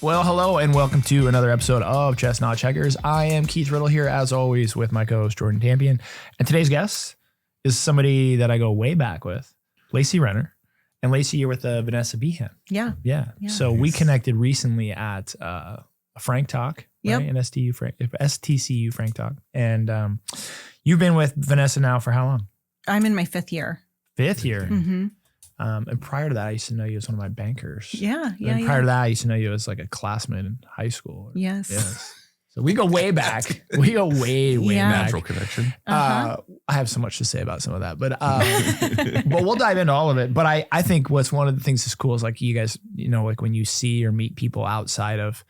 Well, hello and welcome to another episode of Chestnut Checkers. I am Keith Riddle here, as always, with my co-host Jordan Tampien. And today's guest is somebody that I go way back with, Lacey Renner. And Lacey, you're with Vanessa Behan. Yeah. So we connected recently at a Frank Talk, right? An STCU Frank Talk. And you've been with Vanessa now for how long? I'm in my fifth year. Fifth year? Mm-hmm. And prior to that, I used to know you as one of my bankers. Yeah. And prior to that, I used to know you as like a classmate in high school. Yes. So we go way back. We go way back. Natural connection. I have so much to say about some of that, but we'll dive into all of it. But I think what's one of the things that's cool is like you guys, you know, like when you see or meet people outside of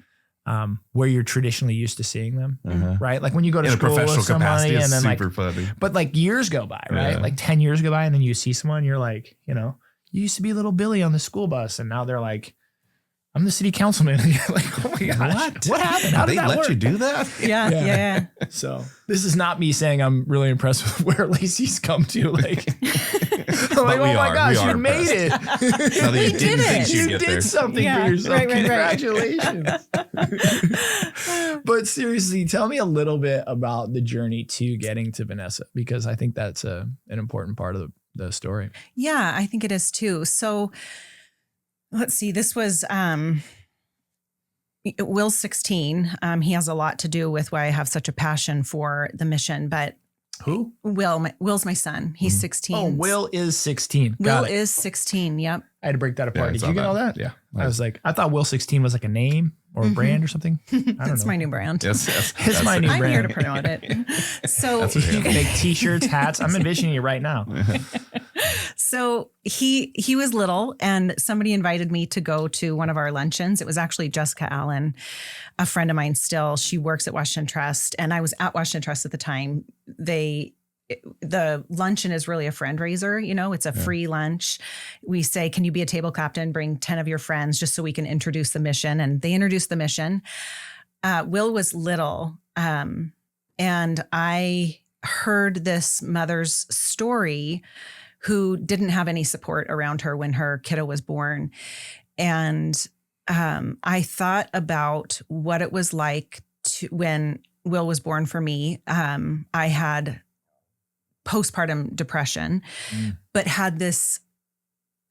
where you're traditionally used to seeing them, right? Like when you go to school with somebody and then super funny. But like years go by, right? Yeah. Like 10 years go by and then you see someone, you're like, you know, you used to be little Billy on the school bus and now they're like, I'm the city councilman. And you're like, oh my gosh, what happened? How did they that let work? you do that? Yeah. So this is not me saying I'm really impressed with where Lacey's come to. Like, I'm like, oh my gosh, you made it. You did it. You did something for yourself. Right. Congratulations. But seriously, tell me a little bit about the journey to getting to Vanessa, because I think that's an important part of the story. Yeah, I think it is too. So let's see, this was Will's 16. He has a lot to do with why I have such a passion for the mission, but Who? Will's my son. He's 16. Oh, Will is 16. Will is 16. Yep. I had to break that apart. Yeah, Did you get all that? Yeah. I was like, I thought Will 16 was like a name or a brand or something. I don't That's know. my new brand. Yes. It's my new I'm brand. here to promote it. So That's what You can make t-shirts, hats. I'm envisioning it right now. So he was little and somebody invited me to go to one of our luncheons. It was actually Jessica Allen, a friend of mine still. She works at Washington Trust and I was at Washington Trust at the time. The luncheon is really a friend raiser. You know, it's a free lunch. We say, can you be a table captain? Bring 10 of your friends just so we can introduce the mission. And they introduced the mission. Will was little. And I heard this mother's story who didn't have any support around her when her kiddo was born. And I thought about what it was like when Will was born for me. I had postpartum depression, but had this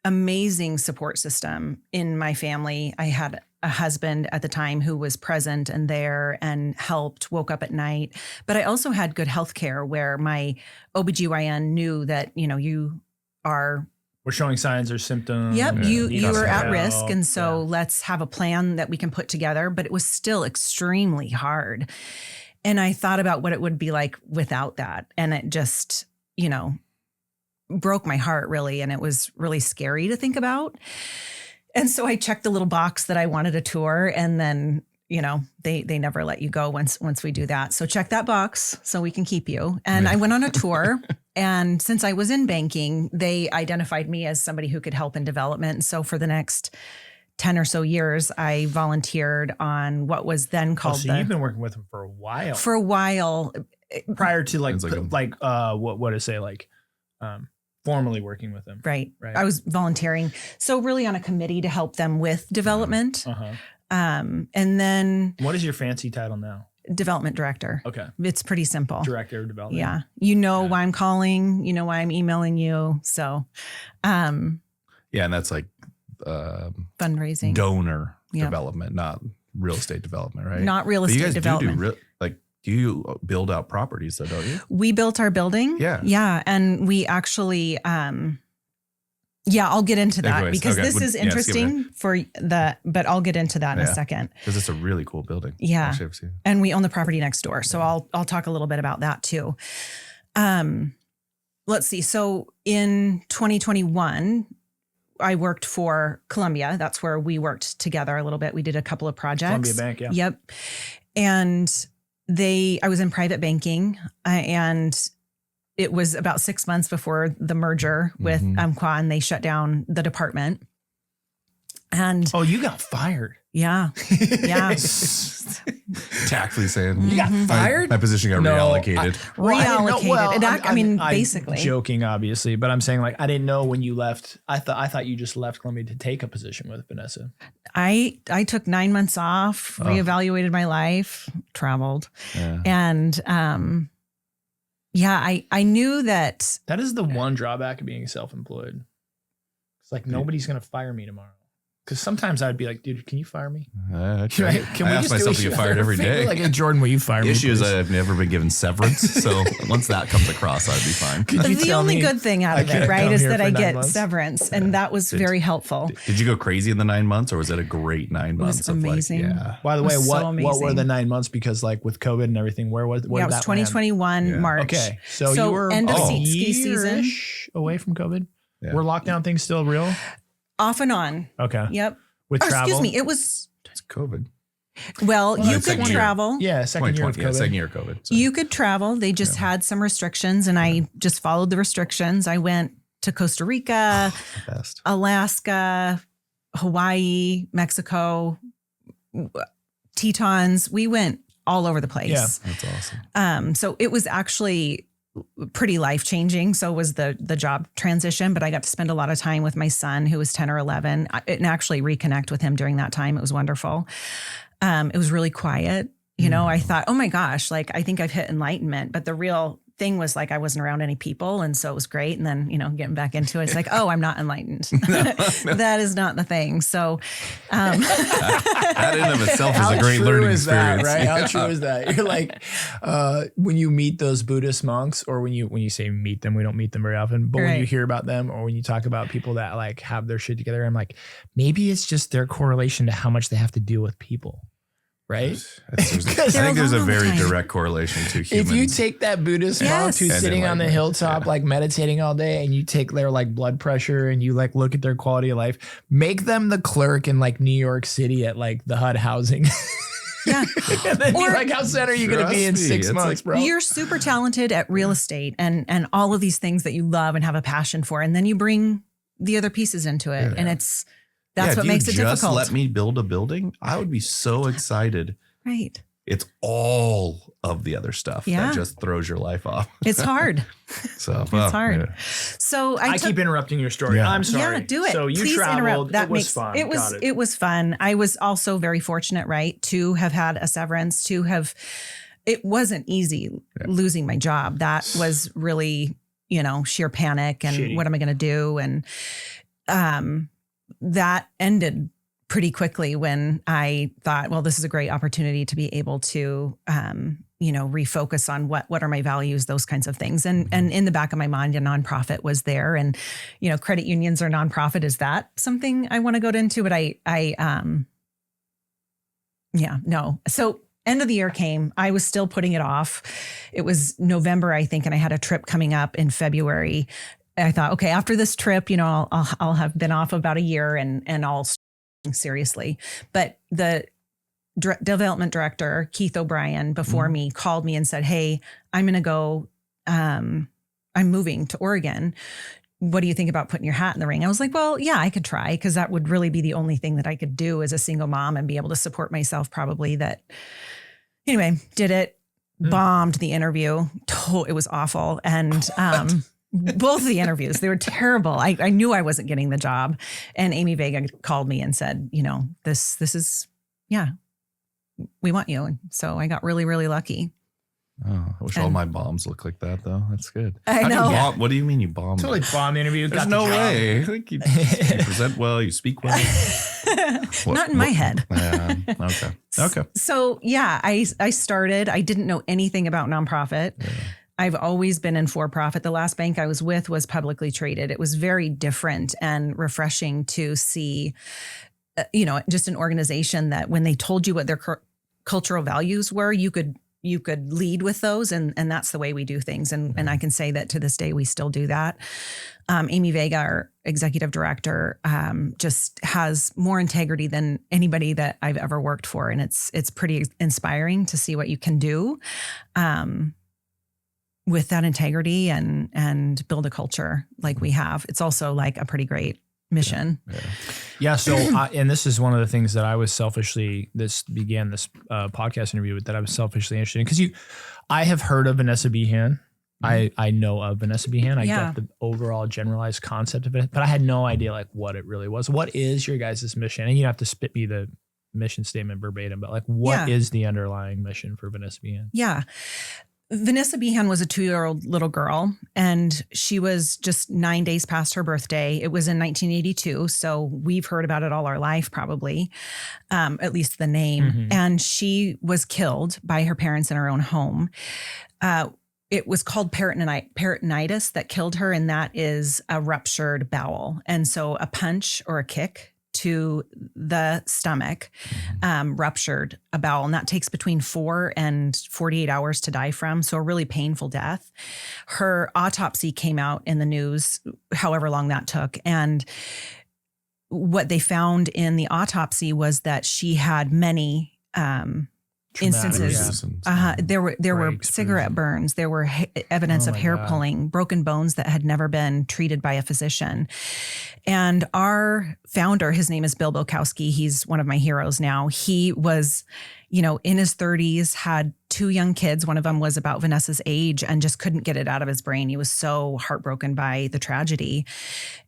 amazing support system in my family. I had a husband at the time who was present and there and helped, woke up at night. But I also had good health care where my OBGYN knew that, you know, We're showing signs or symptoms. Yep, you were at risk. help. And so let's have a plan that we can put together. But it was still extremely hard. And I thought about what it would be like without that. And it just, you know, broke my heart really. And it was really scary to think about. And so I checked the little box that I wanted a tour. And then, you know, they never let you go once we do that. So check that box so we can keep you. And I went on a tour. And since I was in banking, they identified me as somebody who could help in development. And so for the next 10 or so years, I volunteered on what was then called So you've been working with him for a while. For a while. Prior to like, It's what to say, like formally working with him. Right. I was volunteering. So really on a committee to help them with development. And then. What is your fancy title now? Development director. Okay. It's pretty simple. Director of development. Yeah. You know why I'm calling, you know why I'm emailing you. So, Yeah. And that's like fundraising. donor development, not real estate development, right? Not real estate development. Do you build out properties though, don't you? We built our building. Yeah. Yeah. And we actually, I'll get into that because this is interesting but I'll get into that in a second. Because it's a really cool building. Yeah. Actually, I've seen it. And we own the property next door. So I'll talk a little bit about that too. Let's see. So in 2021, I worked for Columbia. That's where we worked together a little bit. We did a couple of projects. Columbia Bank, yeah. Yep. And I was in private banking and it was about 6 months before the merger with Umpqua and they shut down the department. And you got fired. yeah. Tactfully saying, You got fired? My position got reallocated. Reallocated. Basically. I'm joking, obviously, but I'm saying like, I didn't know when you left. I thought you just left Columbia to take a position with Vanessa. I took 9 months off, reevaluated my life, traveled. Yeah. And I knew that. That is the one drawback of being self-employed. It's like, nobody's going to fire me tomorrow. Because sometimes I'd be like, dude, can you fire me? Right? Can I ask myself to get fired every day. Like, hey, Jordan, will you fire me? The issue is please? I've never been given severance. So once that comes across, I'd be fine. The only good thing out of it, right, is that I get months? severance. And that was very helpful. Did you go crazy in the 9 months, or was it a great 9 months? It was amazing. Of like, By the way, It was so what were amazing. the 9 months? Because like with COVID and everything, where It was that land? 2021 March. Okay. So you were end of a ski season. year-ish away from COVID? Yeah. Were lockdown things still real? Off and on. Okay. Yep. With Or, travel? excuse me. It was, It's COVID. well, you could second year. travel. Yeah, second year of 2020, COVID. second year of COVID. So. You could travel. They just had some restrictions, and I just followed the restrictions. I went to Costa Rica, Best. Alaska, Hawaii, Mexico, Tetons. We went all over the place. Yeah. That's awesome. So it was actually pretty life-changing. So was the job transition, but I got to spend a lot of time with my son, who was 10 or 11, and actually reconnect with him during that time. It was wonderful. It was really quiet. You know, I thought, oh my gosh, like I think I've hit enlightenment, but the real thing was like I wasn't around any people, and so it was great. And then, you know, getting back into it, it's like, oh, I'm not enlightened. That is not the thing. So That in of itself is How a great true learning is that, experience. right? Yeah. How true is that? You're like, when you meet those Buddhist monks, or when you say meet them, we don't meet them very often, but when you Right. hear about them, or when you talk about people that like have their shit together, I'm like, maybe it's just their correlation to how much they have to deal with people. Right? I think there's a very direct correlation to humans. If you take that Buddhist monk Yes. who's And sitting on the enlightenment, hilltop, like meditating all day, and you take their like blood pressure and you like look at their quality of life, make them the clerk in like New York City at like the HUD housing. yeah, And then Or- you're like, how sad are you going to be in Trust me, 6 it's months, like- bro? you're super talented at real estate and all of these things that you love and have a passion for. And then you bring the other pieces into it. Yeah. And that's what makes it Just difficult. let me build a building. I would be so excited. Right. It's all of the other stuff Yeah. that just throws your life off. It's hard. So It's hard. yeah. So I took, keep interrupting your story. Yeah. I'm sorry. Yeah, do it. So you Please traveled. interrupt. That it was makes fun. it was Got it was fun. I was also very fortunate, right, to have had a severance, to have. It wasn't easy losing my job. That was really, you know, sheer panic and Shitty. what am I going to do? And that ended pretty quickly when I thought, well, this is a great opportunity to be able to, you know, refocus on what are my values, those kinds of things. And in the back of my mind, a nonprofit was there, and, you know, credit unions are nonprofit. Is that something I want to go into? But no. So end of the year came. I was still putting it off. It was November, I think, and I had a trip coming up in February. I thought, okay, after this trip, you know, I'll have been off about a year and I'll start seriously. But the development director, Keith O'Brien, before me called me and said, hey, I'm going to go, I'm moving to Oregon. What do you think about putting your hat in the ring? I was like, well, yeah, I could try, because that would really be the only thing that I could do as a single mom and be able to support myself probably. That anyway, did it, bombed the interview. It was awful. And both of the interviews, they were terrible. I knew I wasn't getting the job. And Amy Vega called me and said, you know, this is, yeah, we want you. And so I got really, really lucky. Oh, I wish all my bombs look like that, though. That's good. I How do you know. bomb- what do you mean you bombed? Totally bomb the interview. There's got no the job. way. I think you present well, you speak well. Not in my head. Okay. So yeah, I started. I didn't know anything about nonprofit. Yeah. I've always been in for-profit. The last bank I was with was publicly traded. It was very different and refreshing to see, you know, just an organization that when they told you what their cultural values were, you could lead with those. And that's the way we do things. And I can say that to this day, we still do that. Amy Vega, our executive director, just has more integrity than anybody that I've ever worked for. And it's pretty inspiring to see what you can do with that integrity and build a culture like we have. It's also like a pretty great mission. Yeah. Yeah. So, and this is one of the things that I was selfishly, this podcast interview with, that I was selfishly interested in, because I have heard of Vanessa Behan. I know of Vanessa Behan. I get the overall generalized concept of it, but I had no idea like what it really was. What is your guys' mission? And you have to spit me the mission statement verbatim, but like what is the underlying mission for Vanessa Behan? Yeah. Vanessa Behan was a 2-year-old little girl, and she was just 9 days past her birthday. It was in 1982. So we've heard about it all our life, probably, at least the name. Mm-hmm. And she was killed by her parents in her own home. It was called peritonitis that killed her, and that is a ruptured bowel. And so a punch or a kick to the stomach ruptured a bowel, and that takes between 4 and 48 hours to die from. So a really painful death. Her autopsy came out in the news, however long that took. And what they found in the autopsy was that she had many instances. There were cigarette burns. There were evidence of hair pulling, broken bones that had never been treated by a physician. And our founder, his name is Bill Bilkowski. He's one of my heroes now. He was, in his 30s, had 2 young kids. One of them was about Vanessa's age and just couldn't get it out of his brain. He was so heartbroken by the tragedy,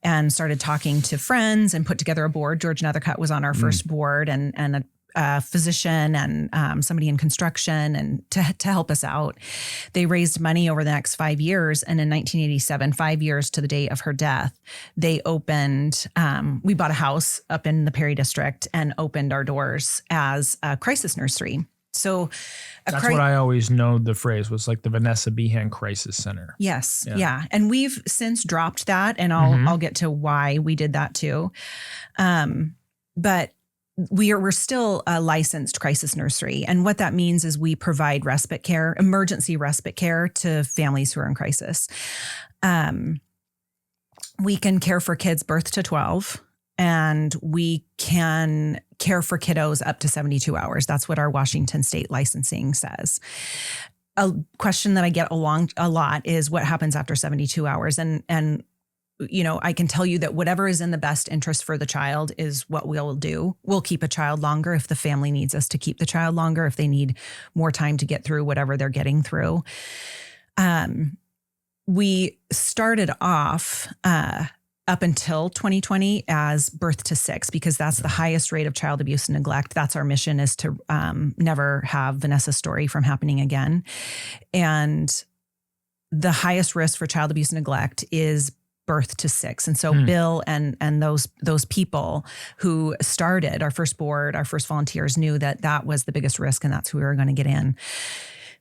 and started talking to friends and put together a board. George Nethercutt was on our first board, and a physician and somebody in construction, and to help us out. They raised money over the next 5 years. And in 1987, 5 years to the day of her death, they opened, we bought a house up in the Perry district and opened our doors as a crisis nursery. So that's what I always know the phrase was, like the Vanessa Behan Crisis Center. Yes. Yeah. And we've since dropped that, and I'll get to why we did that too. But we're still a licensed crisis nursery. And what that means is we provide respite care, emergency respite care, to families who are in crisis. We can care for kids birth to 12, and we can care for kiddos up to 72 hours. That's what our Washington state licensing says. A question that I get a lot is what happens after 72 hours? And I can tell you that whatever is in the best interest for the child is what we'll do. We'll keep a child longer if the family needs us to keep the child longer, if they need more time to get through whatever they're getting through. We started off up until 2020 as birth to 6, because that's the highest rate of child abuse and neglect. That's our mission, is to never have Vanessa's story from happening again. And the highest risk for child abuse and neglect is birth to 6. And so Bill and those people who started our first board, our first volunteers, knew that was the biggest risk, and that's who we were going to get in.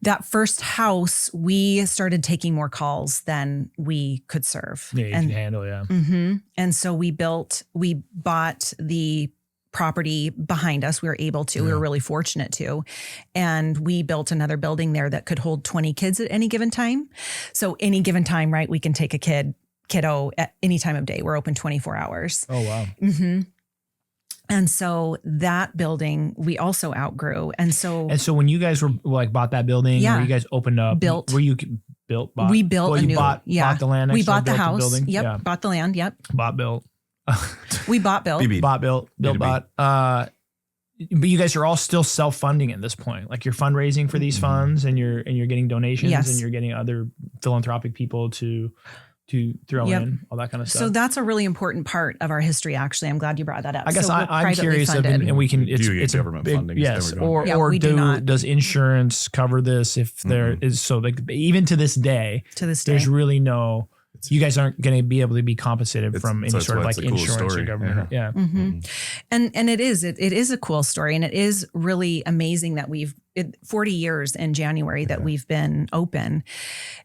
That first house, we started taking more calls than we could serve. Yeah, you can handle, yeah. Mm-hmm. And so we bought the property behind us. We were able to, we were really fortunate to. And we built another building there that could hold 20 kids at any given time. So any given time, right, we can take a kiddo at any time of day. We're open 24 hours. Oh, wow. Mm-hmm. And so that building we also outgrew. And so when you guys were bought that building, where you guys opened up, we built the land. We bought the house. Building? Yep. Yeah. Bought the land. Yep. Built. We bought, built. Bought. But you guys are all still self-funding at this point. Like, you're fundraising for these funds, and you're getting donations, and you're getting other philanthropic people to throw in all that kind of stuff. So that's a really important part of our history. Actually, I'm glad you brought that up. I guess I'm curious, and we can. It's government funding. Yes, does insurance cover this? If there is, so like even to this day, there's really no. You guys aren't going to be able to be compensated from any sort of like insurance or government. Yeah. Mm-hmm. And it is a cool story, and it is really amazing that 40 years in January that we've been open.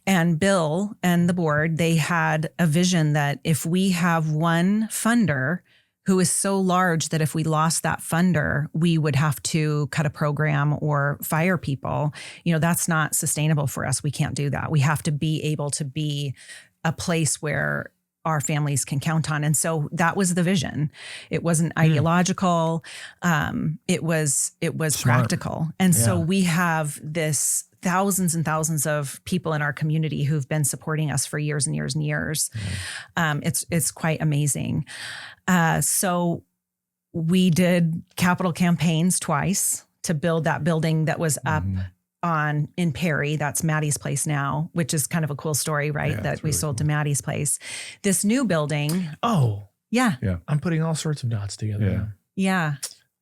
And Bill and the board, they had a vision that if we have one funder who is so large that if we lost that funder, we would have to cut a program or fire people, that's not sustainable for us. We can't do that. We have to be able to be a place where our families can count on. And so that was the vision. It wasn't ideological. It was practical. And so we have this thousands and thousands of people in our community who've been supporting us for years and years and years. It's quite amazing. So we did capital campaigns twice to build that building that was up in Perry. That's Maddie's place now, which is kind of a cool story, right? Yeah, that we really sold cool. to Maddie's place. This new building. Oh, Yeah. I'm putting all sorts of dots together. Yeah. now. Yeah.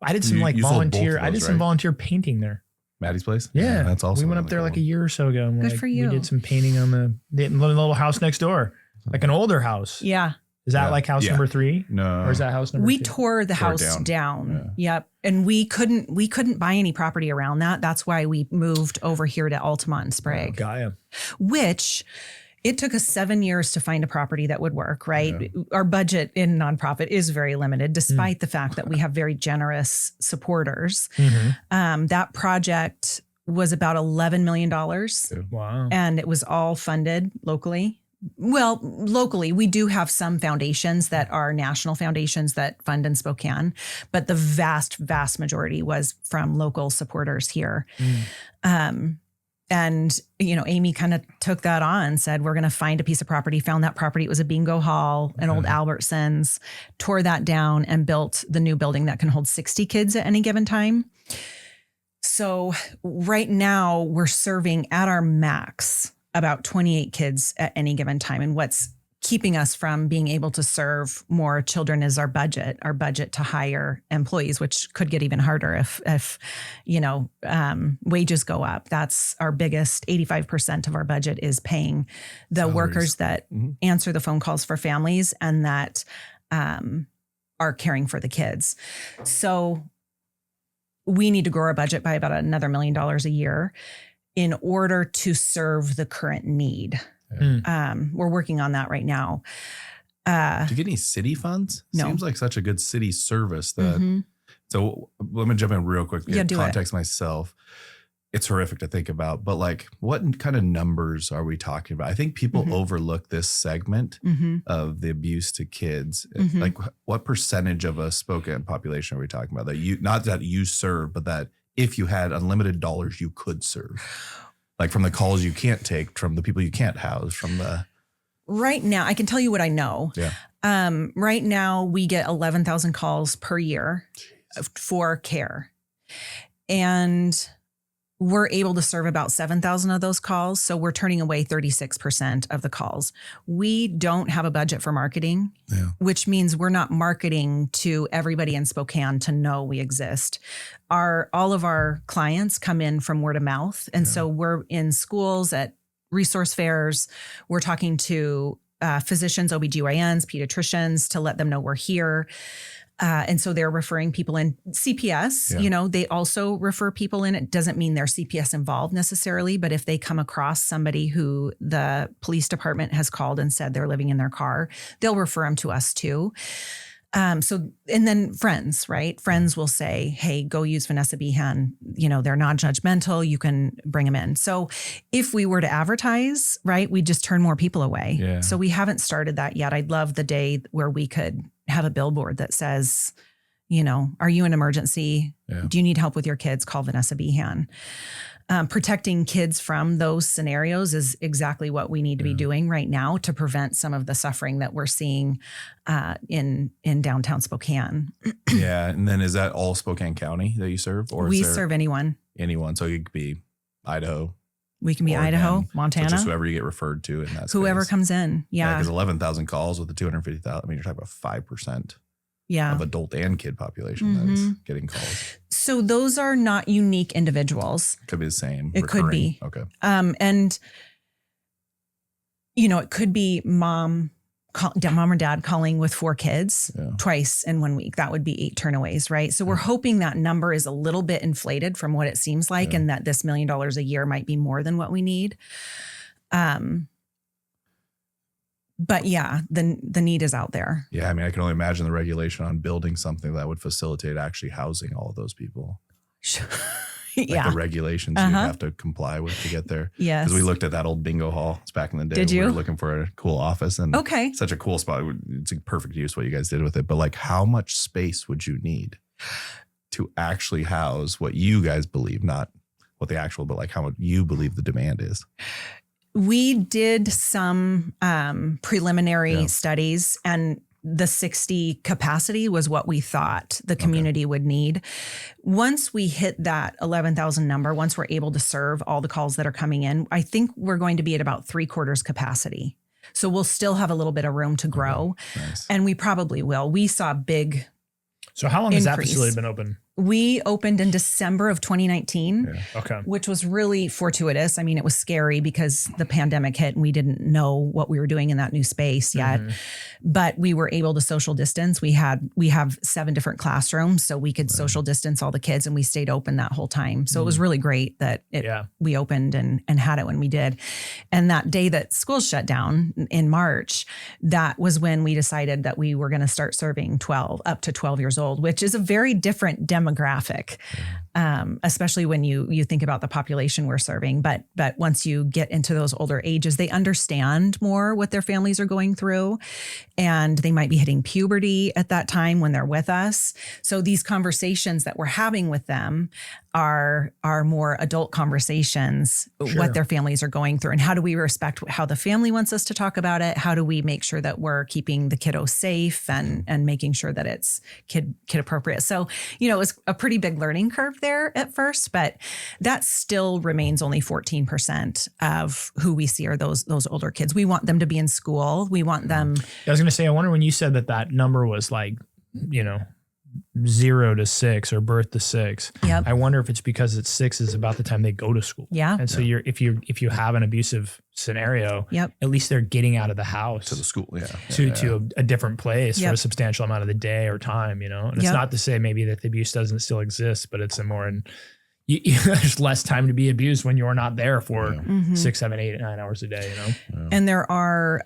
I did some You sold both volunteer. of I did those, some right? volunteer painting there. Maddie's place. Yeah, that's also we went up there like a year or so ago. And Good for you. We did some painting on the little house next door, like an older house. Yeah. Is that Yeah. like house Yeah. number 3? No, Or is that house number We 2? tore the Tore it house down. Yeah. Yep. And we couldn't buy any property around that. That's why we moved over here to Altamont and Sprague, Got ya. which it took us 7 years to find a property that would work, right? Our budget in nonprofit is very limited, despite the fact that we have very generous supporters. That project was about $11 million. Wow. And it was all funded locally. Well, locally, we do have some foundations that are national foundations that fund in Spokane, but the vast, vast majority was from local supporters here. And, Amy kind of took that on, said, we're going to find a piece of property, found that property. It was a bingo hall, an old Albertsons, tore that down and built the new building that can hold 60 kids at any given time. So right now we're serving at our max about 28 kids at any given time. And what's keeping us from being able to serve more children is our budget to hire employees, which could get even harder if wages go up. That's our biggest. 85% of our budget is paying the Salaries. workers that answer the phone calls for families and that are caring for the kids. So we need to grow our budget by about another $1 million a year in order to serve the current need. We're working on that right now. Do you get any city funds? No. Seems like such a good city service that. So let me jump in real quick. Yeah, do it. Context myself. It's horrific to think about, but like, what kind of numbers are we talking about? I think people overlook this segment of the abuse to kids. Like, what percentage of a Spokane population are we talking about? That not that you serve, but that if you had unlimited dollars, you could serve. Like from the calls you can't take, from the people you can't house, from the. Right now, I can tell you what I know. Yeah. Right now, we get 11,000 calls per year for care. And we're able to serve about 7,000 of those calls. So we're turning away 36% of the calls. We don't have a budget for marketing, which means we're not marketing to everybody in Spokane to know we exist. All of our clients come in from word of mouth. And so we're in schools, at resource fairs. We're talking to physicians, OBGYNs, pediatricians to let them know we're here. And so they're referring people in. CPS, they also refer people in. It doesn't mean they're CPS involved necessarily, but if they come across somebody who the police department has called and said they're living in their car, they'll refer them to us too. And then friends, right? Friends will say, hey, go use Vanessa Behan. They're non-judgmental. You can bring them in. So if we were to advertise, right, we'd just turn more people away. Yeah. So we haven't started that yet. I'd love the day where we could have a billboard that says, are you an emergency? Yeah. Do you need help with your kids? Call Vanessa Behan. Protecting kids from those scenarios is exactly what we need to be doing right now to prevent some of the suffering that we're seeing in downtown Spokane. Yeah. And then is that all Spokane County that you serve? Or We is there serve anyone. anyone? So you could be Idaho. We can be Oregon, Idaho, So Montana, just whoever you get referred to in that whoever space. comes in. Yeah. Because 11,000 calls with the 250,000. I mean, you're talking about 5% Yeah. of adult and kid population that is getting calls. So those are not unique individuals. Could be the same. It could recurring. be. Okay. And it could be mom or dad calling with 4 kids twice in 1 week. That would be 8 turnaways, right? So we're hoping that number is a little bit inflated from what it seems like, and that this $1 million a year might be more than what we need. But yeah, the need is out there. Yeah. I mean, I can only imagine the regulation on building something that would facilitate actually housing all of those people. Like Yeah. the regulations you have to comply with to get there. Yes. Because we looked at that old bingo hall. It's back in the day. Did We you? were looking for a cool office and Okay. such a cool spot. It's a perfect use what you guys did with it. But like, how much space would you need to actually house what you guys believe, not what the actual, but like how much you believe the demand is? We did some preliminary studies, and the 60 capacity was what we thought the community would need. Once we hit that 11,000 number, once we're able to serve all the calls that are coming in, I think we're going to be at about 3/4 capacity. So we'll still have a little bit of room to grow. Nice. And we probably will. We saw big So how long has that increase. facility been open? We opened in December of 2019, Okay. which was really fortuitous. I mean, it was scary because the pandemic hit and we didn't know what we were doing in that new space yet. But we were able to social distance. We have 7 different classrooms, so we could social distance all the kids, and we stayed open that whole time. So it was really great that we opened and had it when we did. And that day that schools shut down in March, that was when we decided that we were going to start serving up to 12 years old, which is a very different demographic, especially when you think about the population we're serving. But once you get into those older ages, they understand more what their families are going through, and they might be hitting puberty at that time when they're with us. So these conversations that we're having with them are more adult conversations, what their families are going through, and how do we respect how the family wants us to talk about it? How do we make sure that we're keeping the kiddo safe and making sure that it's kid appropriate? So, it was a pretty big learning curve there at first, but that still remains only 14% of who we see are those older kids. We want them to be in school. We want them. I was going to say, I wonder when you said that number was like, 0 to 6 or birth to 6. Yep. I wonder if it's because it's 6 is about the time they go to school. Yeah. And so if you have an abusive scenario, at least they're getting out of the house To the school, to a different place for a substantial amount of the day or time, And it's not to say maybe that the abuse doesn't still exist, but it's there's less time to be abused when you're not there for 6, 7, 8, 9 hours a day, And there are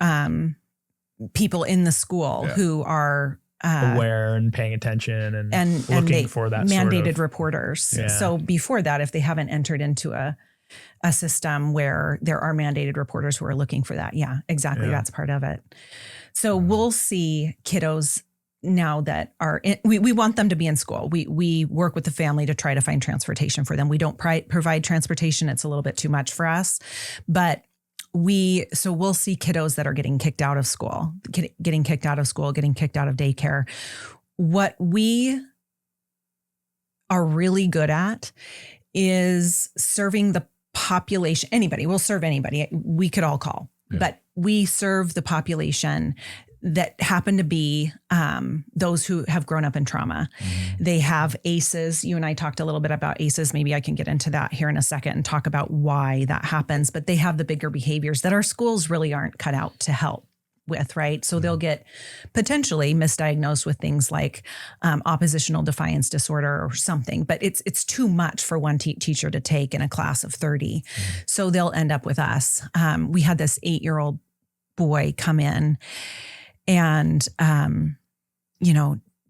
people in the school who are aware and paying attention and looking for that mandated sort of reporters. Yeah. So before that, if they haven't entered into a system where there are mandated reporters who are looking for that, exactly, that's part of it. So we'll see kiddos now that are we want them to be in school. We work with the family to try to find transportation for them. We don't provide transportation; it's a little bit too much for us, but we'll see kiddos that are getting kicked out of school, getting kicked out of daycare. What we are really good at is serving the population. Anybody, we'll serve anybody. We could all call, but we serve the population that happen to be those who have grown up in trauma. They have ACEs. You and I talked a little bit about ACEs. Maybe I can get into that here in a second and talk about why that happens. But they have the bigger behaviors that our schools really aren't cut out to help with, right? So they'll get potentially misdiagnosed with things like oppositional defiance disorder or something, but it's too much for one teacher to take in a class of 30. So they'll end up with us. We had this 8-year-old boy come in and,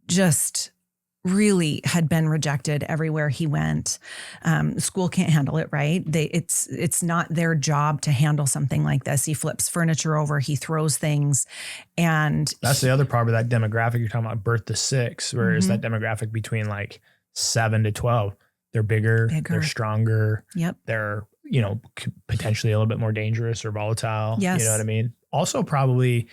just really had been rejected everywhere he went. School can't handle it, right? It's not their job to handle something like this. He flips furniture over, he throws things. And that's the other part of that demographic you're talking about, birth to 6, whereas that demographic between like 7 to 12, they're bigger. They're stronger. Yep. They're, potentially a little bit more dangerous or volatile. Yes. You know what I mean? Also probably,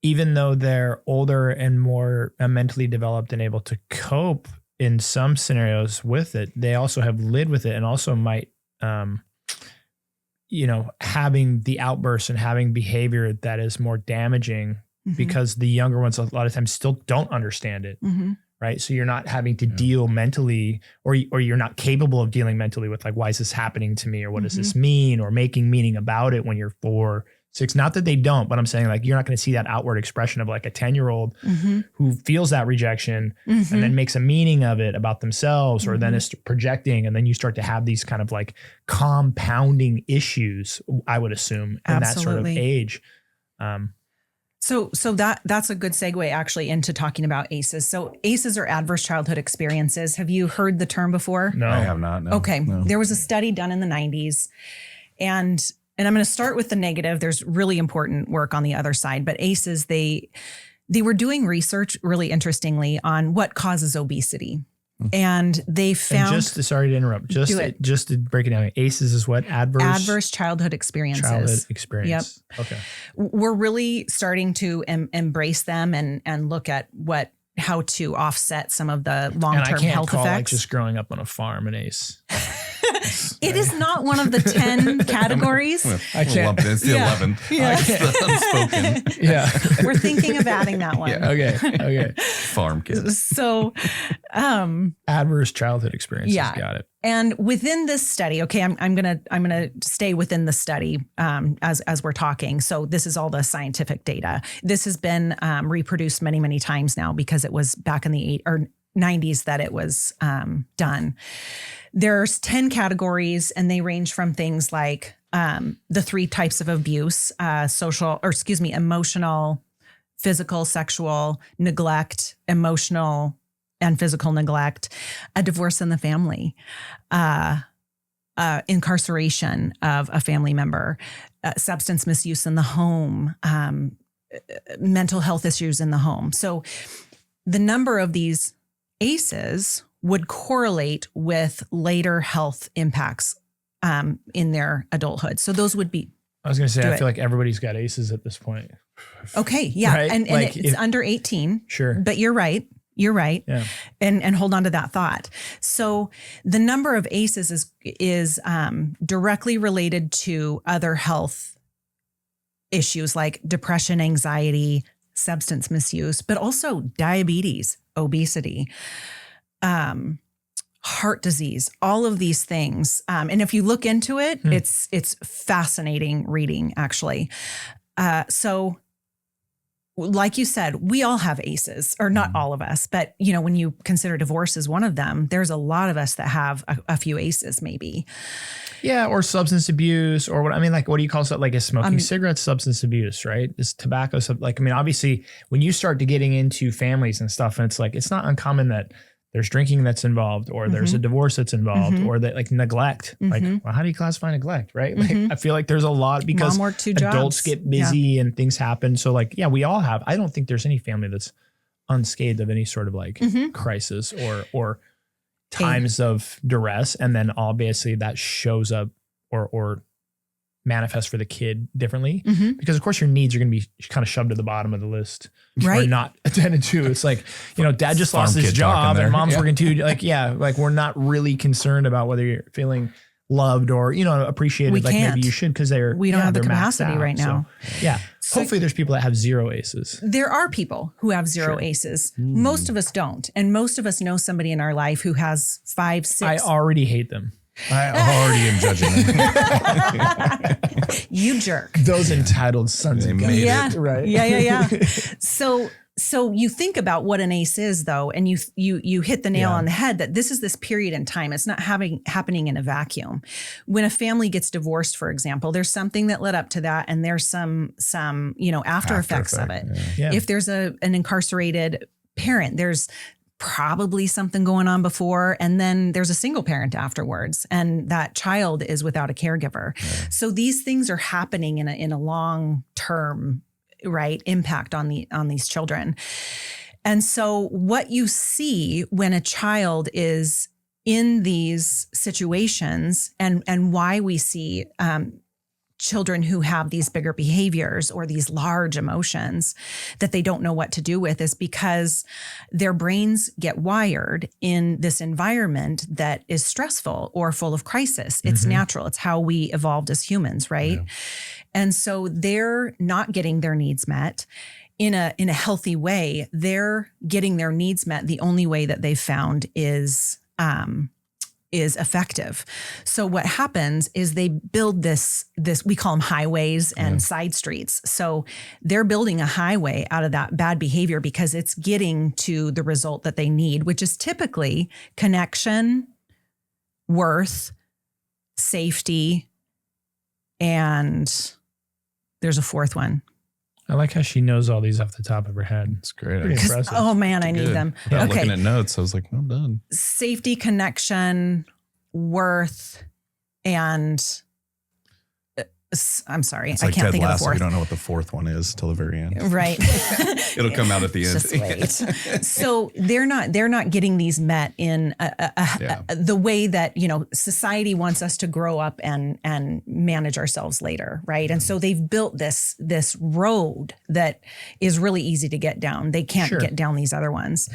even though they're older and more mentally developed and able to cope in some scenarios with it, they also have lived with it and also might, having the outbursts and having behavior that is more damaging because the younger ones a lot of times still don't understand it. Right. So you're not having to deal mentally or you're not capable of dealing mentally with like, why is this happening to me? Or what does this mean? Or making meaning about it when you're 4, 6, not that they don't, but I'm saying like, you're not going to see that outward expression of like a 10-year-old who feels that rejection and then makes a meaning of it about themselves or then is projecting. And then you start to have these kind of like compounding issues, I would assume, in that sort of age. So that's a good segue actually into talking about ACEs. So ACEs are adverse childhood experiences. Have you heard the term before? No, I have not. No. Okay. No. There was a study done in the 90s and I'm going to start with the negative. There's really important work on the other side, but ACEs, they were doing research really interestingly on what causes obesity. And they found, and sorry to interrupt, just to break it down. ACEs is what? Adverse childhood experiences. Experience. Yep. Okay. We're really starting to embrace them and look at how to offset some of the long-term health effects. Like just growing up on a farm an ACE. It is not one of the 10 categories. I can't. It's the 11th. Yeah. Unspoken. Yeah. We're thinking of adding that one. Yeah. Okay. Farm kids. So, adverse childhood experiences. Yeah. Got it. And within this study, okay, I'm gonna stay within the study as we're talking. So this is all the scientific data. This has been reproduced many times now because it was back in the 90s that it was done. There's 10 categories, and they range from things like the 3 types of abuse: emotional, physical, sexual, neglect, emotional and physical neglect, a divorce in the family, incarceration of a family member, substance misuse in the home, mental health issues in the home. So the number of these ACEs would correlate with later health impacts in their adulthood. So those would be. I was going to say, I feel like everybody's got ACEs at this point. Okay. Yeah. Right? And it's under 18. Sure. But you're right. Yeah. And hold on to that thought. So the number of ACEs is directly related to other health issues like depression, anxiety, substance misuse, but also diabetes, obesity, heart disease, all of these things. And if you look into it, it's fascinating reading, actually. So like you said, we all have ACEs, or not all of us, but when you consider divorce as one of them, there's a lot of us that have a few ACEs maybe. Yeah. Or substance abuse, or what do you call it? Like, is smoking cigarettes substance abuse, right? Is tobacco, obviously when you start to getting into families and stuff, and it's like, it's not uncommon that there's drinking that's involved, or there's a divorce that's involved, or that like neglect. Like, well, how do you classify neglect, right? Like, I feel like there's a lot because adults get busy and things happen. So like, yeah, we all have. I don't think there's any family that's unscathed of any sort of like crisis or times of duress, and then obviously that shows up or manifest for the kid differently, because of course your needs are going to be kind of shoved to the bottom of the list, right? Or not attended to. It's like, dad just lost his job and mom's working too. Like, like we're not really concerned about whether you're feeling loved or, appreciated. Maybe you should, because we don't have the capacity right now. So, so hopefully there's people that have 0 ACEs. There are people who have 0 ACEs. Most of us don't. And most of us know somebody in our life who has 5, 6. I already hate them. I already am judging them. You jerk. Those entitled sons of guns. Yeah. Right. Yeah. So you think about what an ACE is, though, and you hit the nail on the head that this is this period in time. It's not happening in a vacuum. When a family gets divorced, for example, there's something that led up to that, and there's some after effects of it. Yeah. If there's an incarcerated parent, there's probably something going on before, and then there's a single parent afterwards, and that child is without a caregiver. Yeah. So these things are happening in a long term, right, impact on these children. And so what you see when a child is in these situations, and why we see children who have these bigger behaviors or these large emotions that they don't know what to do with, is because their brains get wired in this environment that is stressful or full of crisis. It's natural. It's how we evolved as humans, right? Yeah. And so they're not getting their needs met in a healthy way. They're getting their needs met the only way that they've found is effective. So what happens is they build this, we call them highways and side streets. So they're building a highway out of that bad behavior because it's getting to the result that they need, which is typically connection, worth, safety, and there's a 4th one. I like how she knows all these off the top of her head. It's great. Impressive. Oh man, I need them. Yeah, okay. Looking at notes, I was like, well done. Safety, connection, worth, and I'm sorry, It's I like can't Ted think of the Lasso. fourth. You don't know what the fourth one is till the very end. Right. It'll come out at the end. Just wait. So they're not getting these met in the way that, society wants us to grow up and manage ourselves later. Right. And so they've built this road that is really easy to get down. They can't get down these other ones.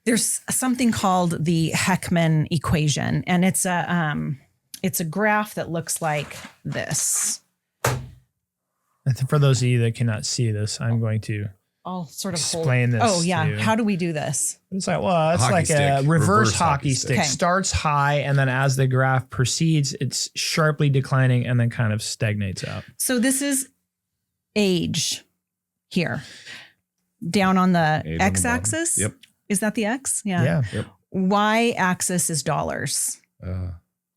There's something called the Heckman equation, and it's a graph that looks like this. I think for those of you that cannot see this, I'm going to I'll sort of explain this. Oh yeah, to you. how do we do this? It's like, well, it's Hockey like a stick. reverse hockey stick. Okay. Starts high, and then as the graph proceeds, it's sharply declining and then kind of stagnates out. So this is age here, down on the Age on the x-axis. bottom. Yep. Is that the x? Yeah. Yep. Y-axis is dollars.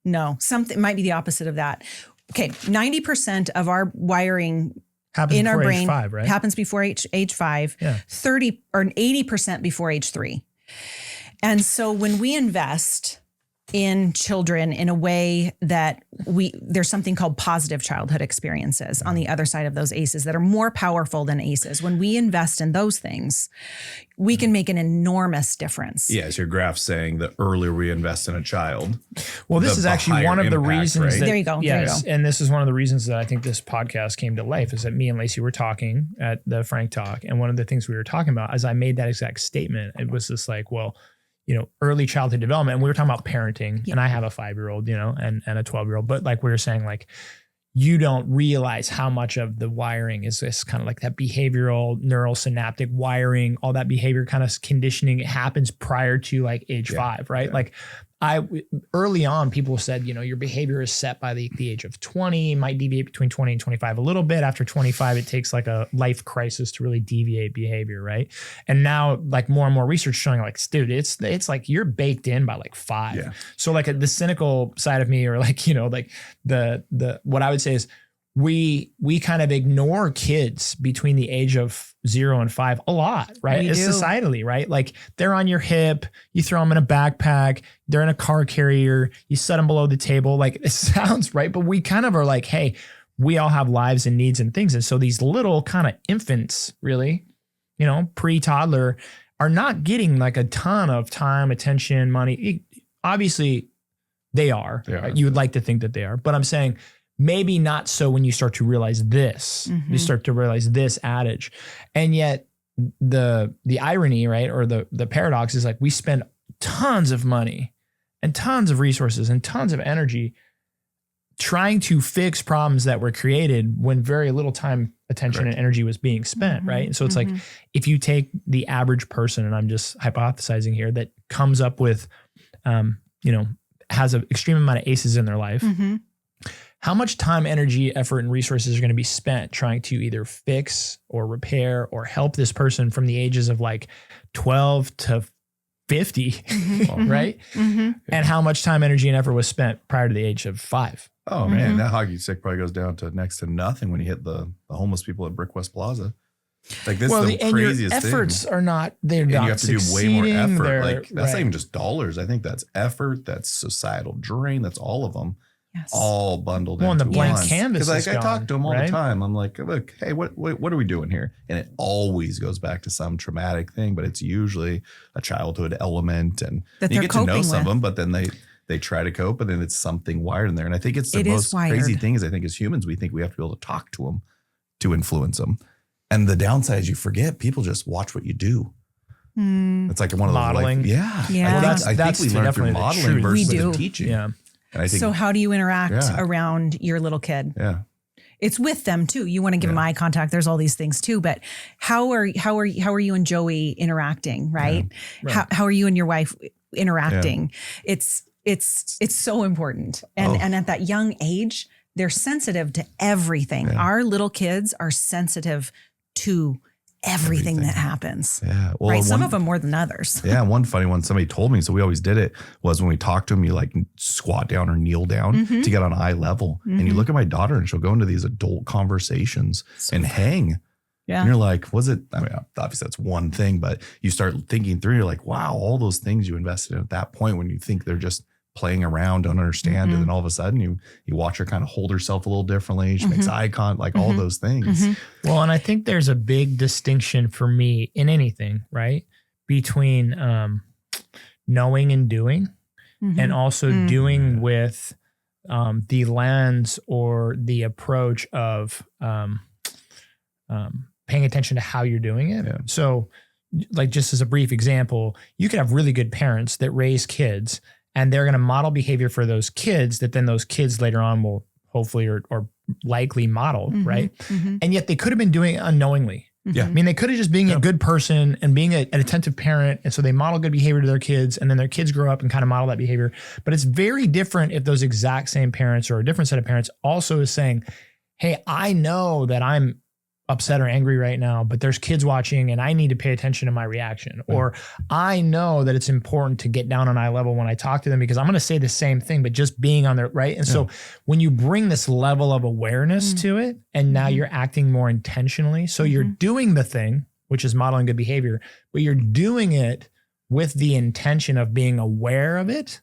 No, something might be the opposite of that. Okay, 90% of our wiring Happens in our before brain age 5, right? happens before age 5, Yeah. 30 or 80% before age 3. And so when we invest in children in a way that there's something called positive childhood experiences on the other side of those ACEs that are more powerful than ACEs. When we invest in those things, we can make an enormous difference. Yes, your graph's saying the earlier we invest in a child. Well, this the is actually one of the impact, reasons right? that, There you go, there you Yes, go. and this is one of the reasons that I think this podcast came to life is that me and Lacey were talking at the Frank Talk, and one of the things we were talking about as I made that exact statement, it was just like, well, early childhood development. And we were talking about parenting, and I have a 5-year-old, and a 12-year-old, but like we were saying, like, you don't realize how much of the wiring is this kind of like that behavioral neural synaptic wiring, all that behavior kind of conditioning. It happens prior to like age 5, right? Yeah. Like early on, people said, your behavior is set by the age of 20, might deviate between 20 and 25 a little bit. After 25, it takes like a life crisis to really deviate behavior, right? And now like more and more research showing like, dude, it's like you're baked in by like 5. Yeah. So like the cynical side of me, or like, like the what I would say is we kind of ignore kids between the age of 0 and 5 a lot, right? We It's do. societally, right? Like they're on your hip, you throw them in a backpack, they're in a car carrier, you set them below the table. Like it sounds right, but we kind of are like, hey, we all have lives and needs and things. And so these little kind of infants, really, pre-toddler, are not getting like a ton of time, attention, money. Obviously, they are. They are. Right? You would like to think that they are, but I'm saying maybe not so when you start to realize this. You start to realize this adage. And yet the irony, right, or the paradox is like we spend tons of money and tons of resources and tons of energy trying to fix problems that were created when very little time, attention, and energy was being spent, right? And so it's like if you take the average person, and I'm just hypothesizing here, that comes up with, has an extreme amount of ACEs in their life, how much time, energy, effort, and resources are going to be spent trying to either fix or repair or help this person from the ages of like 12 to 50, right? And how much time, energy, and effort was spent prior to the age of 5. Oh man, that hockey stick probably goes down to next to nothing when you hit the homeless people at Brick West Plaza. Like this is the and craziest your efforts thing. are not, they're And not you have to do way more succeeding, effort. they're- Like that's not right. even just dollars. I think that's effort, that's societal drain, that's all of them. Yes. All bundled Well, and into the blank one. canvas Because is like I talk gone, to them all right? the time. I'm like, look, hey, what are we doing here? And it always goes back to some traumatic thing, but it's usually a childhood element, and That you they're get to know coping some of with. them, but then they try to cope, and then it's something wired in there. And I think it's the It is most crazy wired. thing is I think as humans we think we have to be able to talk to them to influence them. And the downside is you forget people just watch what you do. It's like one of those Modeling. yeah. Yeah. I Well, think, that's we learn through definitely the modeling truth. versus We do. teaching. Yeah. And I think, So how do you interact Yeah. around your little kid? yeah. It's with them too. You want to give them eye contact. There's all these things too. But how are you and Joey interacting? Right? Right. How are you and your wife interacting? It's so important. And at that young age, they're sensitive to everything. Yeah. Our little kids are sensitive to everything that happens. Yeah. Well, Right? Some one- of them more than others. Yeah, one funny one somebody told me, so we always did it, was when we talk to them, you like squat down or kneel down to get on eye level. And you look at my daughter and she'll go into these adult conversations and hang. Yeah. And you're like, was it, I mean, obviously that's one thing, but you start thinking through, you're like, wow, all those things you invested in at that point when you think they're just playing around, don't understand. And then all of a sudden you watch her kind of hold herself a little differently. She makes eye contact, like all those things. Well, and I think there's a big distinction for me in anything, right? Between knowing and doing, and also doing with the lens or the approach of paying attention to how you're doing it. Yeah. So like just as a brief example, you could have really good parents that raise kids and they're going to model behavior for those kids that then those kids later on will hopefully or likely model, right? And yet they could have been doing it unknowingly. Yeah. I mean, they could have just been a good person and being an attentive parent. And so they model good behavior to their kids and then their kids grow up and kind of model that behavior. But it's very different if those exact same parents or a different set of parents also is saying, hey, I know that I'm upset or angry right now, but there's kids watching and I need to pay attention to my reaction. Or I know that it's important to get down on eye level when I talk to them because I'm going to say the same thing, but just being on their right. And so when you bring this level of awareness to it, and now you're acting more intentionally. So you're doing the thing, which is modeling good behavior, but you're doing it with the intention of being aware of it.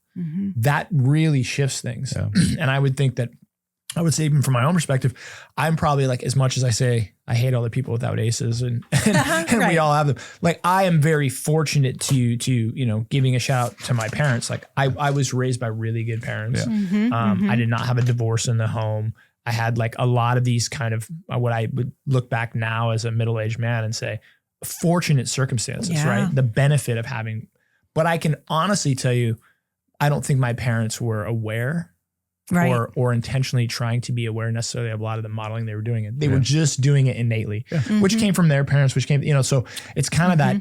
That really shifts things. Yeah. And I would think that I would say even from my own perspective, I'm probably like, as much as I say, I hate all the people without aces and we all have them. Like I am very fortunate to, you know, giving a shout out to my parents. Like I was raised by really good parents. Yeah. I did not have a divorce in the home. I had like a lot of these kind of what I would look back now as a middle-aged man and say fortunate circumstances, right? The benefit of having, but I can honestly tell you, I don't think my parents were aware or intentionally trying to be aware necessarily of a lot of the modeling they were doing it. They were just doing it innately, which came from their parents, which came, you know, so it's kind of that,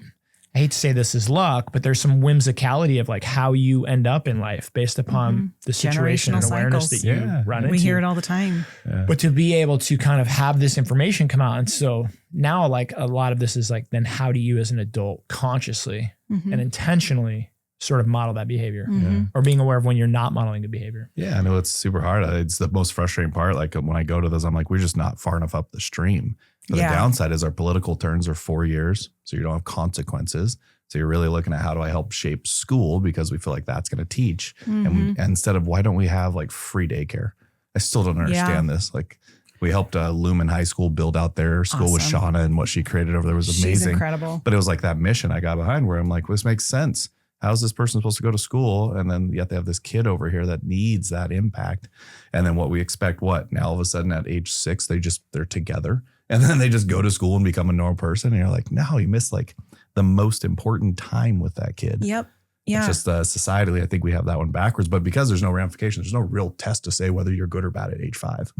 I hate to say this is luck, but there's some whimsicality of like how you end up in life based upon the situation and awareness that you run into. We hear it all the time. Yeah. But to be able to kind of have this information come out. And so now like a lot of this is like, then how do you as an adult consciously and intentionally sort of model that behavior or being aware of when you're not modeling the behavior. Yeah, I know it's super hard. It's the most frustrating part. Like when I go to those, I'm like, we're just not far enough up the stream. But the downside is our political terms are 4 years. So you don't have consequences. So you're really looking at how do I help shape school because we feel like that's going to teach. And instead of why don't we have like free daycare? I still don't understand this. Like we helped Lumen High School build out their school with Shauna and what she created over there was amazing. She's incredible. But it was like that mission I got behind where I'm like, well, this makes sense. How's this person supposed to go to school? And then yet they have this kid over here that needs that impact. And then what we expect, now all of a sudden at age 6, they're together and then they just go to school and become a normal person. And you're like, no, you missed like the most important time with that kid. Yep. Yeah. It's just societally, I think we have that one backwards, but because there's no ramifications, there's no real test to say whether you're good or bad at age 5.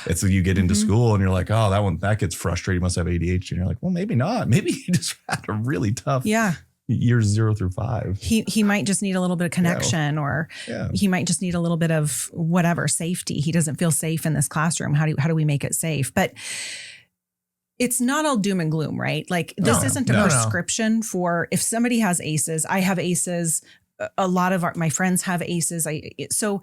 It's you get into school and you're like, oh, that kid's frustrated. He must have ADHD. And you're like, well, maybe not. Maybe he just had a really tough years 0 through 5. He might just need a little bit of connection or he might just need a little bit of whatever safety. He doesn't feel safe in this classroom. How do we make it safe? But it's not all doom and gloom, right? Like this isn't a prescription for if somebody has ACEs. I have ACEs. A lot of my friends have ACEs. So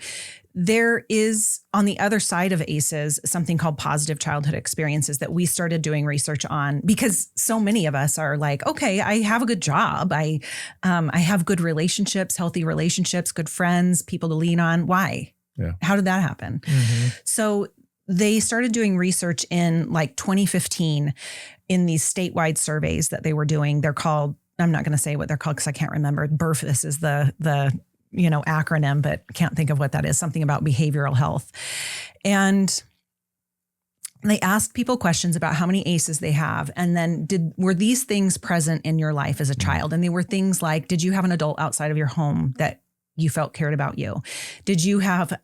there is on the other side of ACEs, something called positive childhood experiences that we started doing research on because so many of us are like, okay, I have a good job. I have good relationships, healthy relationships, good friends, people to lean on. Why? Yeah. How did that happen? So they started doing research in like 2015 in these statewide surveys that they were doing. They're called, I'm not going to say what they're called because I can't remember. BERFIS is the acronym, but can't think of what that is. Something about behavioral health. And they asked people questions about how many ACEs they have. And then were these things present in your life as a child? And they were things like, did you have an adult outside of your home that you felt cared about you? Did you have,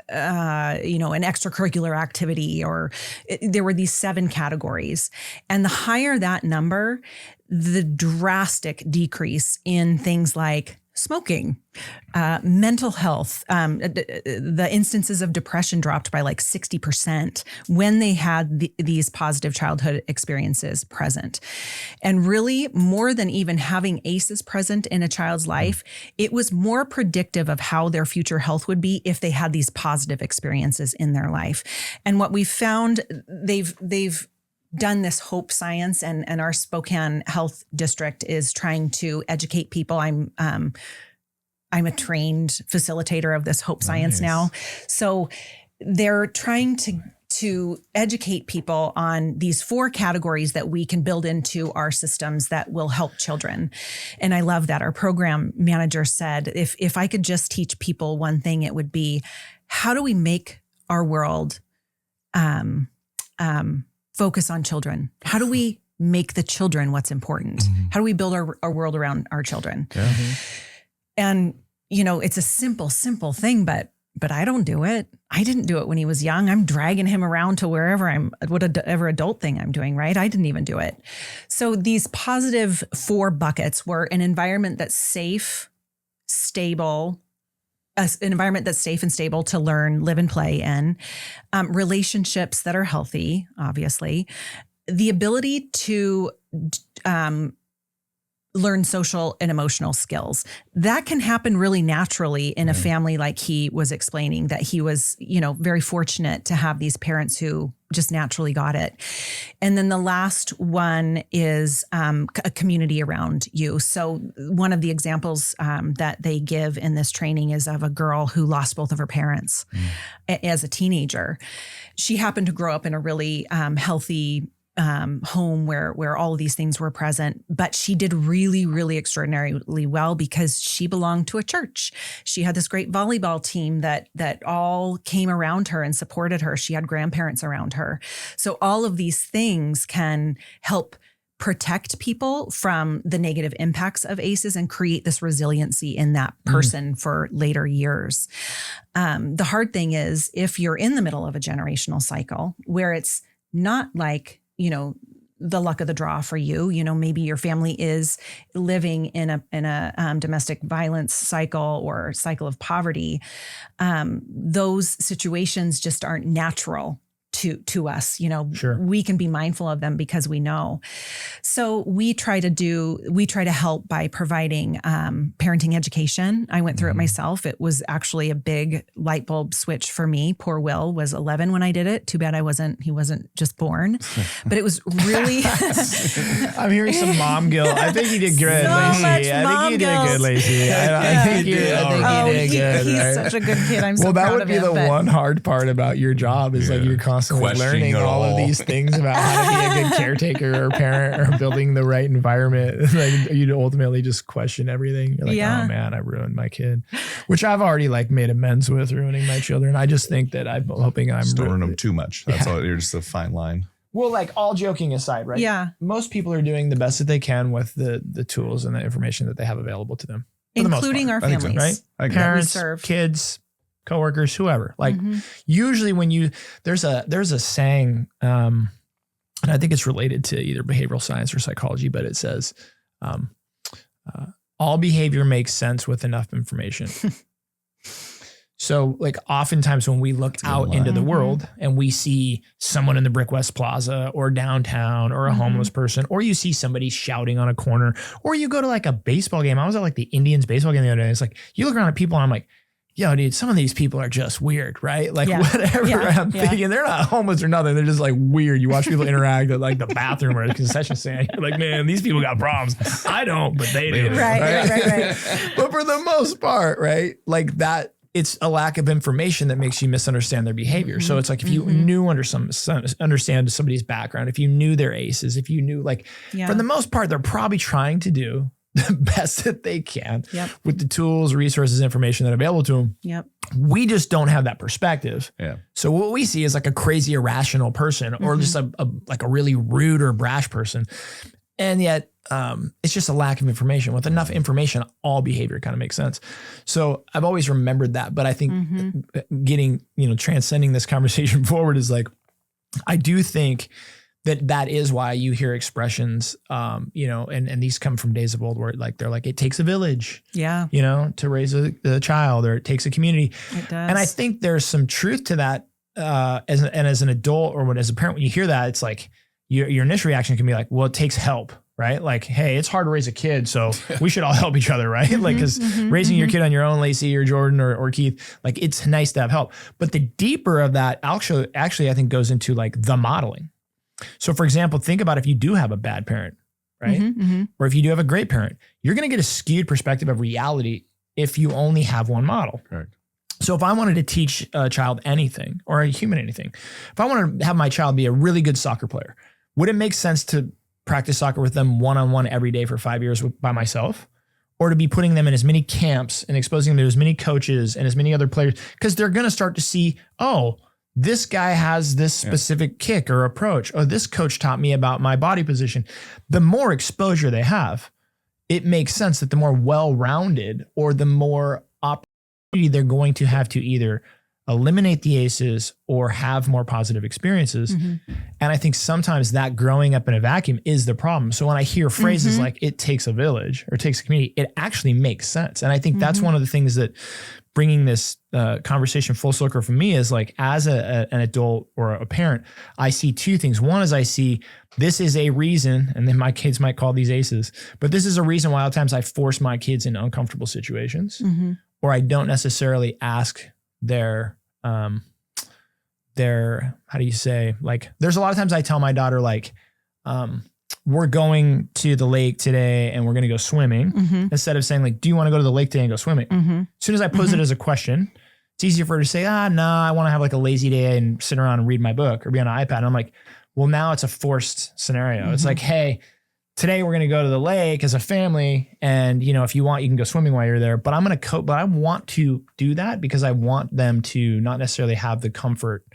an extracurricular activity there were these 7 categories. And the higher that number, the drastic decrease in things like smoking, mental health, the instances of depression dropped by like 60% when they had these positive childhood experiences present. And really, more than even having ACEs present in a child's life, it was more predictive of how their future health would be if they had these positive experiences in their life. And what we found, they've done this hope science and our Spokane Health District is trying to educate people. I'm a trained facilitator of this Hope Science now. So they're trying to educate people on these 4 categories that we can build into our systems that will help children. And I love that. Our program manager said, if I could just teach people one thing, it would be, how do we make our world focus on children? How do we make the children what's important? How do we build our world around our children? And, it's a simple thing, but I don't do it. I didn't do it when he was young. I'm dragging him around to whatever adult thing I'm doing, right? I didn't even do it. So these positive 4 buckets were an environment that's safe, stable, an environment that's safe and stable to learn, live, and play in, relationships that are healthy, obviously, the ability to learn social and emotional skills. That can happen really naturally in a family like he was explaining, that he was, very fortunate to have these parents who just naturally got it. And then the last one is a community around you. So one of the examples that they give in this training is of a girl who lost both of her parents as a teenager. She happened to grow up in a really healthy home where all of these things were present, but she did really, really extraordinarily well because she belonged to a church. She had this great volleyball team that all came around her and supported her. She had grandparents around her. So all of these things can help protect people from the negative impacts of ACEs and create this resiliency in that person for later years. The hard thing is, if you're in the middle of a generational cycle where it's not like, the luck of the draw for you, maybe your family is living in a domestic violence cycle or cycle of poverty. Those situations just aren't natural to us. Sure. We can be mindful of them because we know. So we try to help by providing parenting education. I went through it myself. It was actually a big light bulb switch for me. Poor Will was 11 when I did it. Too bad he wasn't just born, but it was really. I'm hearing some mom guilt. I think you did good, Lacey. I think you did good, Lacey. I think you did good. He's right? such a good kid. I'm so proud of him. Well, that would be the one hard part about your job is like you're constantly learning all of these things about how to be a good caretaker or parent or building the right environment. Like you'd ultimately just question everything. You're like, oh man, I ruined my kid, which I've already made amends with ruining my children. I just think that I'm hoping I'm storing them too much. That's all. You're just a fine line. Well, all joking aside, right? Yeah. Most people are doing the best that they can with the tools and the information that they have available to them. Including our families. Right? Parents, kids, coworkers, whoever. Usually when there's a saying, and I think it's related to either behavioral science or psychology, but it says, all behavior makes sense with enough information. So oftentimes when we look out into the world and we see someone in the Brick West Plaza or downtown or a homeless person, or you see somebody shouting on a corner, or you go to a baseball game. I was at the Indians baseball game the other day. It's you look around at people and I'm like, yo, dude, some of these people are just weird, right? Whatever I'm thinking, they're not homeless or nothing. They're just weird. You watch people interact at the bathroom or the concession stand. You're like, man, these people got problems. I don't, but they do. Right. But for the most part, right? That, it's a lack of information that makes you misunderstand their behavior. So it's if you knew understand somebody's background, if you knew their ACEs, if you knew for the most part, they're probably trying to do the best that they can with the tools, resources, information that are available to them. Yep. We just don't have that perspective. Yeah. So what we see is a crazy irrational person or just a really rude or brash person. And yet it's just a lack of information. With enough information, all behavior kind of makes sense. So I've always remembered that. But I think getting, transcending this conversation forward is I do think that is why you hear expressions, and these come from days of old where they're it takes a village, to raise a child, or it takes a community. It does. And I think there's some truth to that. As an adult or as a parent, when you hear that, it's your initial reaction can be well, it takes help, right? Hey, it's hard to raise a kid, so we should all help each other, right? Because raising your kid on your own, Lacey or Jordan or Keith, it's nice to have help. But the deeper of that actually I think goes into the modeling. So for example, think about if you do have a bad parent, right? Or if you do have a great parent, you're going to get a skewed perspective of reality if you only have one model. Correct. So if I wanted to teach a child anything or a human anything, if I wanted to have my child be a really good soccer player, would it make sense to practice soccer with them one-on-one every day for 5 years by myself? Or to be putting them in as many camps and exposing them to as many coaches and as many other players? Because they're going to start to see, oh, this guy has this specific kick or approach. Oh, this coach taught me about my body position. The more exposure they have, it makes sense that the more well-rounded or the more opportunity they're going to have to either eliminate the aces or have more positive experiences. Mm-hmm. And I think sometimes that growing up in a vacuum is the problem. So when I hear phrases like it takes a village or it takes a community, it actually makes sense. And I think that's one of the things that bringing this conversation full circle for me is like, as an adult or a parent, I see two things. One is I see this is a reason, and then my kids might call these aces, but this is a reason why a lot of times I force my kids into uncomfortable situations, or I don't necessarily ask their, how do you say, like, there's a lot of times I tell my daughter, like, we're going to the lake today and we're going to go swimming, instead of saying like, do you want to go to the lake today and go swimming? As soon as I pose it as a question, it's easier for her to say, no, I want to have like a lazy day and sit around and read my book or be on an iPad. And I'm like, well, now it's a forced scenario. It's like, hey, today we're going to go to the lake as a family. And, you know, if you want, you can go swimming while you're there, but I'm going to but I want to do that because I want them to not necessarily have the comfort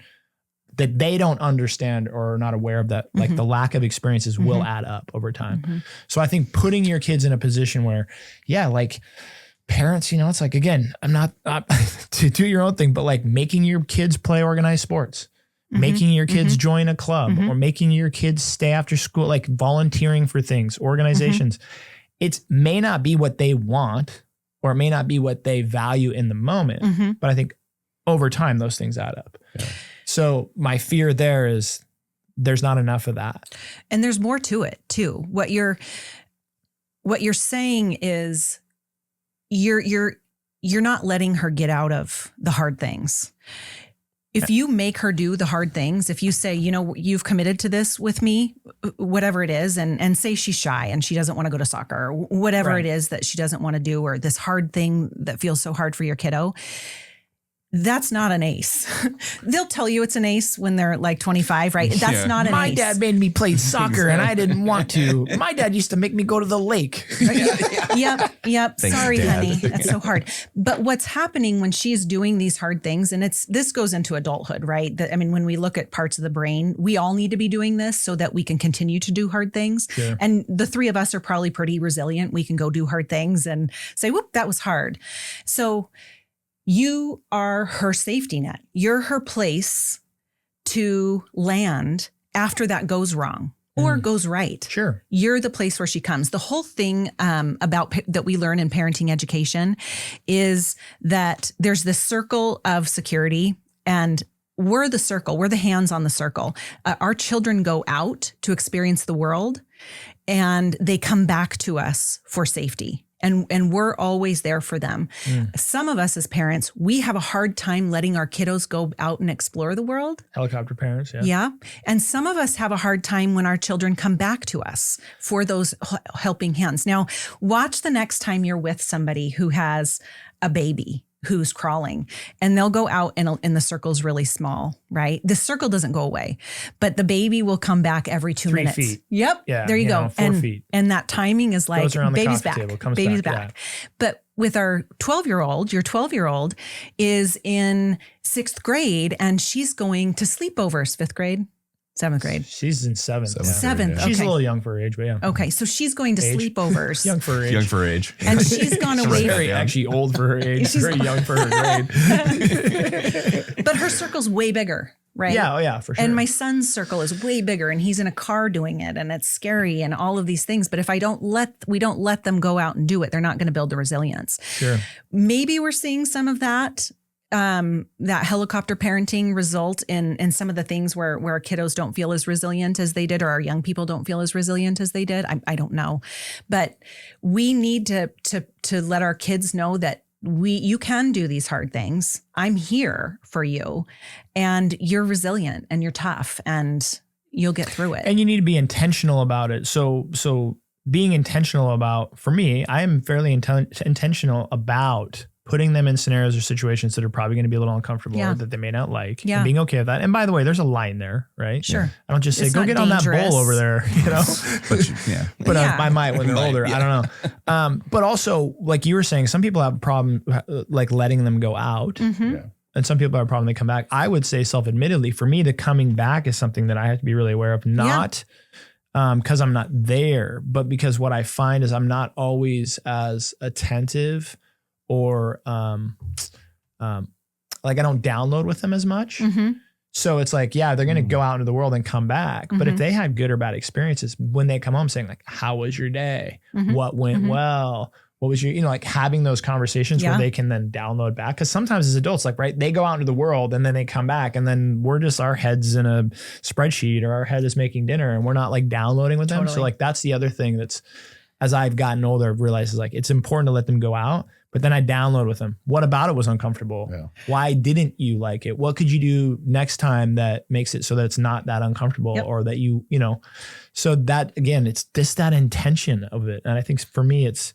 that they don't understand or are not aware of, that like the lack of experiences will add up over time. So I think putting your kids in a position where, like parents, you know, it's like, again, I'm not to do your own thing, but like making your kids play organized sports, making your kids join a club, or making your kids stay after school, like volunteering for things, organizations. It may not be what they want, or it may not be what they value in the moment, but I think over time, those things add up. Yeah. So my fear there is there's not enough of that. And there's more to it too. What you're saying is you're not letting her get out of the hard things. If you make her do the hard things, if you say, you know, you've committed to this with me, whatever it is, and say she's shy and she doesn't want to go to soccer, or whatever it is that she doesn't want to do, or this hard thing that feels so hard for your kiddo, that's not an ace. They'll tell you it's an ace when they're like 25, right? That's not an ace. My dad made me play soccer and I didn't want to. My dad used to make me go to the lake. Yep. Thanks, sorry, Dad. honey. That's so hard. But what's happening when she's doing these hard things, and this goes into adulthood, right? When we look at parts of the brain, we all need to be doing this so that we can continue to do hard things. Sure. And the three of us are probably pretty resilient. We can go do hard things and say, whoop, that was hard. So you are her safety net. You're her place to land after that goes wrong or goes right. Sure. You're the place where she comes. The whole thing about that we learn in parenting education is that there's this circle of security, and we're the circle. We're the hands on the circle. Our children go out to experience the world, and they come back to us for safety. And we're always there for them. Some of us as parents, we have a hard time letting our kiddos go out and explore the world. Helicopter parents, yeah. Yeah. And some of us have a hard time when our children come back to us for those helping hands. Now, watch the next time you're with somebody who has a baby who's crawling, and they'll go out and the circle's really small, right? The circle doesn't go away, but the baby will come back every 2 minutes. 3 feet. Yep. Yeah. There you go. 4 feet. And that timing is like, baby's back. Baby's back. Yeah. But with our 12-year-old, your 12-year-old is in 6th grade, and she's going to sleepovers, 5th grade. 7th grade. She's in 7th. Seventh. She's a Okay. little young for her age, but yeah. Okay. So she's going to sleepovers. Young for her age. Young for her age. And she's gone away. Very actually old for her age. She's very young for her grade. But her circle's way bigger, right? Yeah, oh yeah, for sure. And my son's circle is way bigger, and he's in a car doing it, and it's scary and all of these things. But if we don't let them go out and do it, they're not going to build the resilience. Sure. Maybe we're seeing some of that helicopter parenting result in some of the things where our kiddos don't feel as resilient as they did, or our young people don't feel as resilient as they did. I don't know, but we need to let our kids know that you can do these hard things. I'm here for you, and you're resilient, and you're tough, and you'll get through it. And you need to be intentional about it. So being intentional about, for me, I am fairly intentional about putting them in scenarios or situations that are probably going to be a little uncomfortable or that they may not like, and being okay with that. And by the way, there's a line there, right? Sure. I don't just say, go get dangerous on that bowl over there, you know, but I might when they're older. I don't know. But also, like you were saying, some people have a problem like letting them go out. And some people have a problem they come back. I would say self-admittedly, for me, the coming back is something that I have to be really aware of, not because I'm not there, but because what I find is I'm not always as attentive or like I don't download with them as much. So it's like, they're going to go out into the world and come back. But if they had good or bad experiences, when they come home saying like, how was your day? What went well? What was your, you know, like having those conversations where they can then download back. Cause sometimes as adults, like, right, they go out into the world and then they come back and then we're just, our head's in a spreadsheet or our head is making dinner and we're not like downloading with them. So like, that's the other thing that's, as I've gotten older, I've realized is like, it's important to let them go out, but then I download with them. What about it was uncomfortable? Why didn't you like it? What could you do next time that makes it so that it's not that uncomfortable or that you know, so that again, it's just that intention of it. And I think for me, it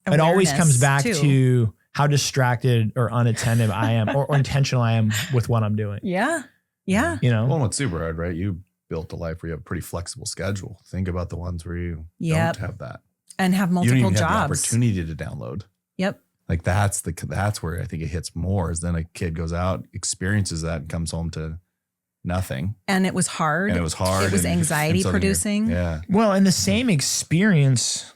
always comes back to how distracted or unattentive I am or intentional I am with what I'm doing. Yeah. You know, well, it's super hard, right? You built a life where you have a pretty flexible schedule. Think about the ones where you don't have that. And have multiple you don't even jobs. Have the opportunity to download. Like that's where I think it hits more is then a kid goes out, experiences that and comes home to nothing. And it was hard. It was anxiety producing. Yeah. Well, and the same experience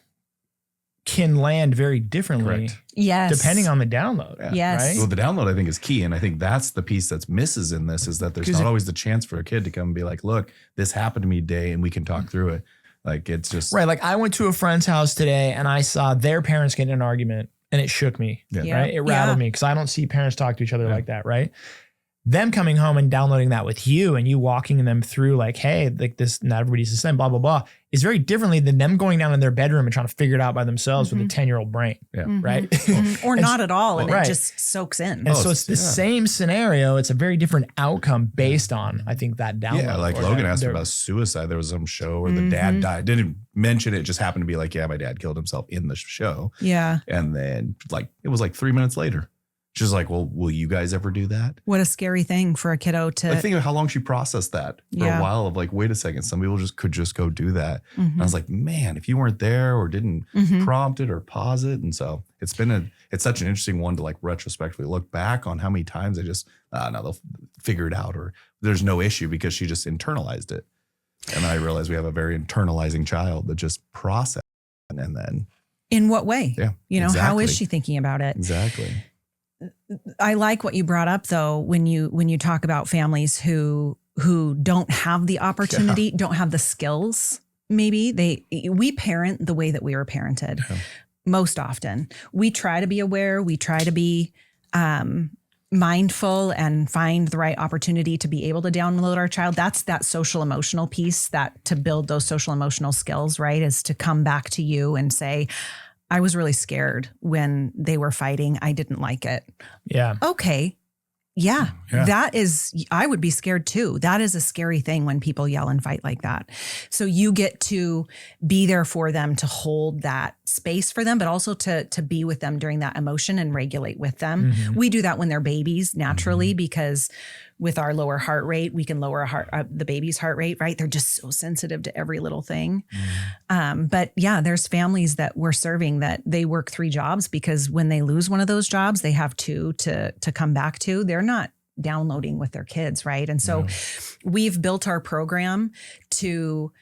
can land very differently. Yes. Depending on the download. Yes. Right? Well, the download I think is key. And I think that's the piece that's misses in this is that there's not always the chance for a kid to come and be like, look, this happened to me today and we can talk through it. Like it's just. Right. Like I went to a friend's house today and I saw their parents get in an argument and it shook me. Right. It rattled me because I don't see parents talk to each other like that. Right. Them coming home and downloading that with you and you walking them through like, hey, like this, not everybody's the same, blah, blah, blah, is very differently than them going down in their bedroom and trying to figure it out by themselves with a 10-year-old brain. Right. Or not at all. And it just soaks in. And so it's the same scenario. It's a very different outcome based on, I think, that download. Yeah. Like Logan asked me about suicide. There was some show where the dad died. Didn't mention it. Just happened to be like, yeah, my dad killed himself in the show. Yeah. And then like, it was like 3 minutes later. She's like, well, will you guys ever do that? What a scary thing for a kiddo to. I think of how long she processed that for a while of like, wait a second, some people could just go do that. And I was like, man, if you weren't there or didn't prompt it or pause it. And so it's such an interesting one to like retrospectively look back on how many times I just, no, they'll figure it out or there's no issue because she just internalized it. And I realized we have a very internalizing child that just processed and then. In what way? Yeah. You know, how is she thinking about it? Exactly. I like what you brought up though, when you talk about families who don't have the opportunity, don't have the skills. Maybe we parent the way that we were parented most often. We try to be aware. We try to be mindful and find the right opportunity to be able to download our child. That's that social emotional piece, that to build those social emotional skills, right, is to come back to you and say, I was really scared when they were fighting. I didn't like it. Yeah. Okay. Yeah. That is, I would be scared too. That is a scary thing when people yell and fight like that. So you get to be there for them, to hold that space for them, but also to be with them during that emotion and regulate with them. We do that when they're babies naturally, because with our lower heart rate, we can lower the baby's heart rate, right? They're just so sensitive to every little thing. But yeah, there's families that we're serving that they work 3 jobs because when they lose one of those jobs, they have 2 to come back to. They're not downloading with their kids, right? And so we've built our program to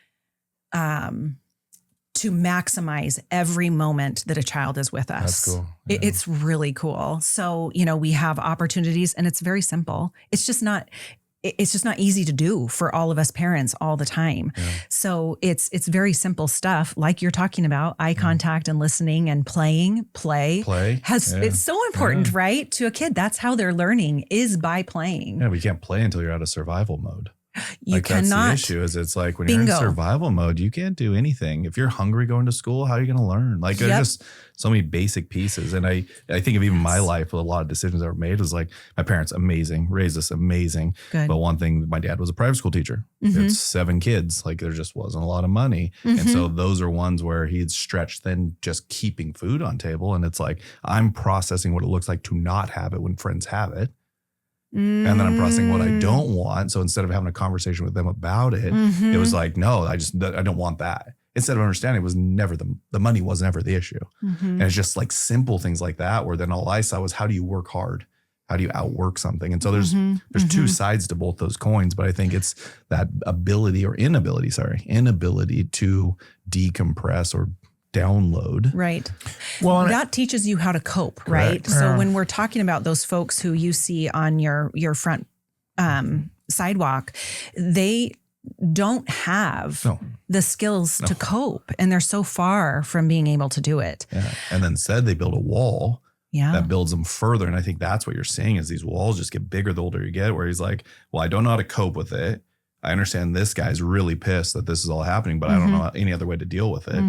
maximize every moment that a child is with us. That's cool. It's really cool. So, you know, we have opportunities and it's very simple. It's just not easy to do for all of us parents all the time. So it's very simple stuff like you're talking about, eye contact and listening and playing. It's so important, right? To a kid, that's how they're learning, is by playing. Yeah, we can't play until you're out of survival mode. You That's cannot. the issue is it's like when you're in survival mode, you can't do anything. If you're hungry going to school, how are you going to learn? Like there's just so many basic pieces. And I think of even my life, a lot of decisions that were made was like my parents, amazing, raised us amazing. Good. But one thing, my dad was a private school teacher. It's 7 kids. Like there just wasn't a lot of money. And so those are ones where he'd stretched then just keeping food on table. And it's like, I'm processing what it looks like to not have it when friends have it. And then I'm processing what I don't want. So instead of having a conversation with them about it, it was like, no, I don't want that. Instead of understanding, it was never the money wasn't ever the issue. And it's just like simple things like that, where then all I saw was, how do you work hard? How do you outwork something? And so there's 2 sides to both those coins, but I think it's that inability to decompress or download. Right. Well, that teaches you how to cope, right? Correct. So when we're talking about those folks who you see on your front sidewalk, they don't have the skills to cope, and they're so far from being able to do it. Yeah. And then they build a wall that builds them further. And I think that's what you're seeing is these walls just get bigger the older you get, where he's like, well, I don't know how to cope with it. I understand this guy's really pissed that this is all happening, but I don't know any other way to deal with it.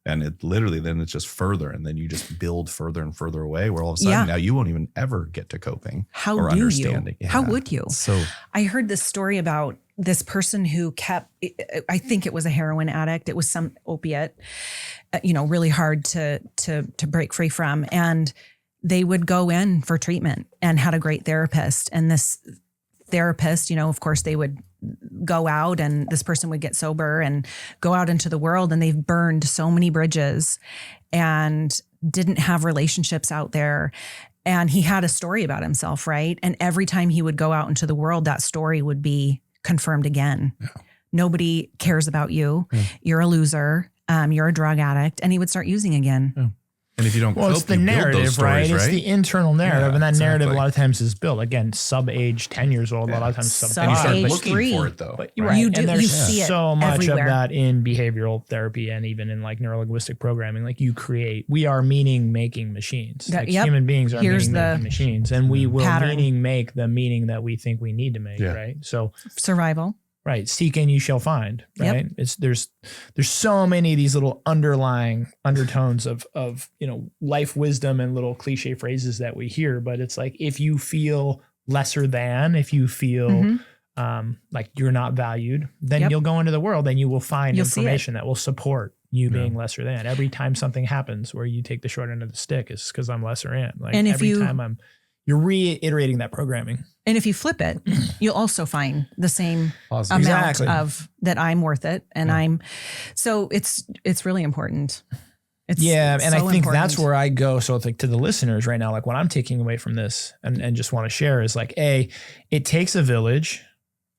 And it literally, then it's just further. And then you just build further and further away, where all of a sudden now you won't even ever get to coping or understanding. Yeah. How would you? So I heard this story about this person who I think it was a heroin addict. It was some opiate, really hard to break free from. And they would go in for treatment and had a great therapist. And this therapist, of course they would go out and this person would get sober and go out into the world, and they've burned so many bridges and didn't have relationships out there. And he had a story about himself, right? And every time he would go out into the world, that story would be confirmed again. Yeah. Nobody cares about you. Yeah. You're a loser. You're a drug addict. And he would start using again. Yeah. And if you don't cope, it's the narrative, right? It's the internal narrative. And that narrative a lot of times is built, again, sub-age 10 years old, a lot of times sub-5. And you start looking for it though. But, right? You see so much everywhere. of that in behavioral therapy and even in like neurolinguistic programming. Like we are meaning-making machines. Human beings are meaning-making machines. And we will meaning-make the meaning that we think we need to make, right? So survival. Right. Seek and you shall find. Right. Yep. There's so many of these little underlying undertones of life wisdom and little cliche phrases that we hear. But it's like, if you feel lesser than, if you feel like you're not valued, then you'll go into the world and you will find information that will support you being lesser than. Every time something happens where you take the short end of the stick, is because I'm lesser than. Like, and every time you're reiterating that programming. And if you flip it, you'll also find the same amount of that I'm worth it. And so it's really important. And I think that's where I go. So it's like, to the listeners right now, like what I'm taking away from this and just want to share is like, it takes a village.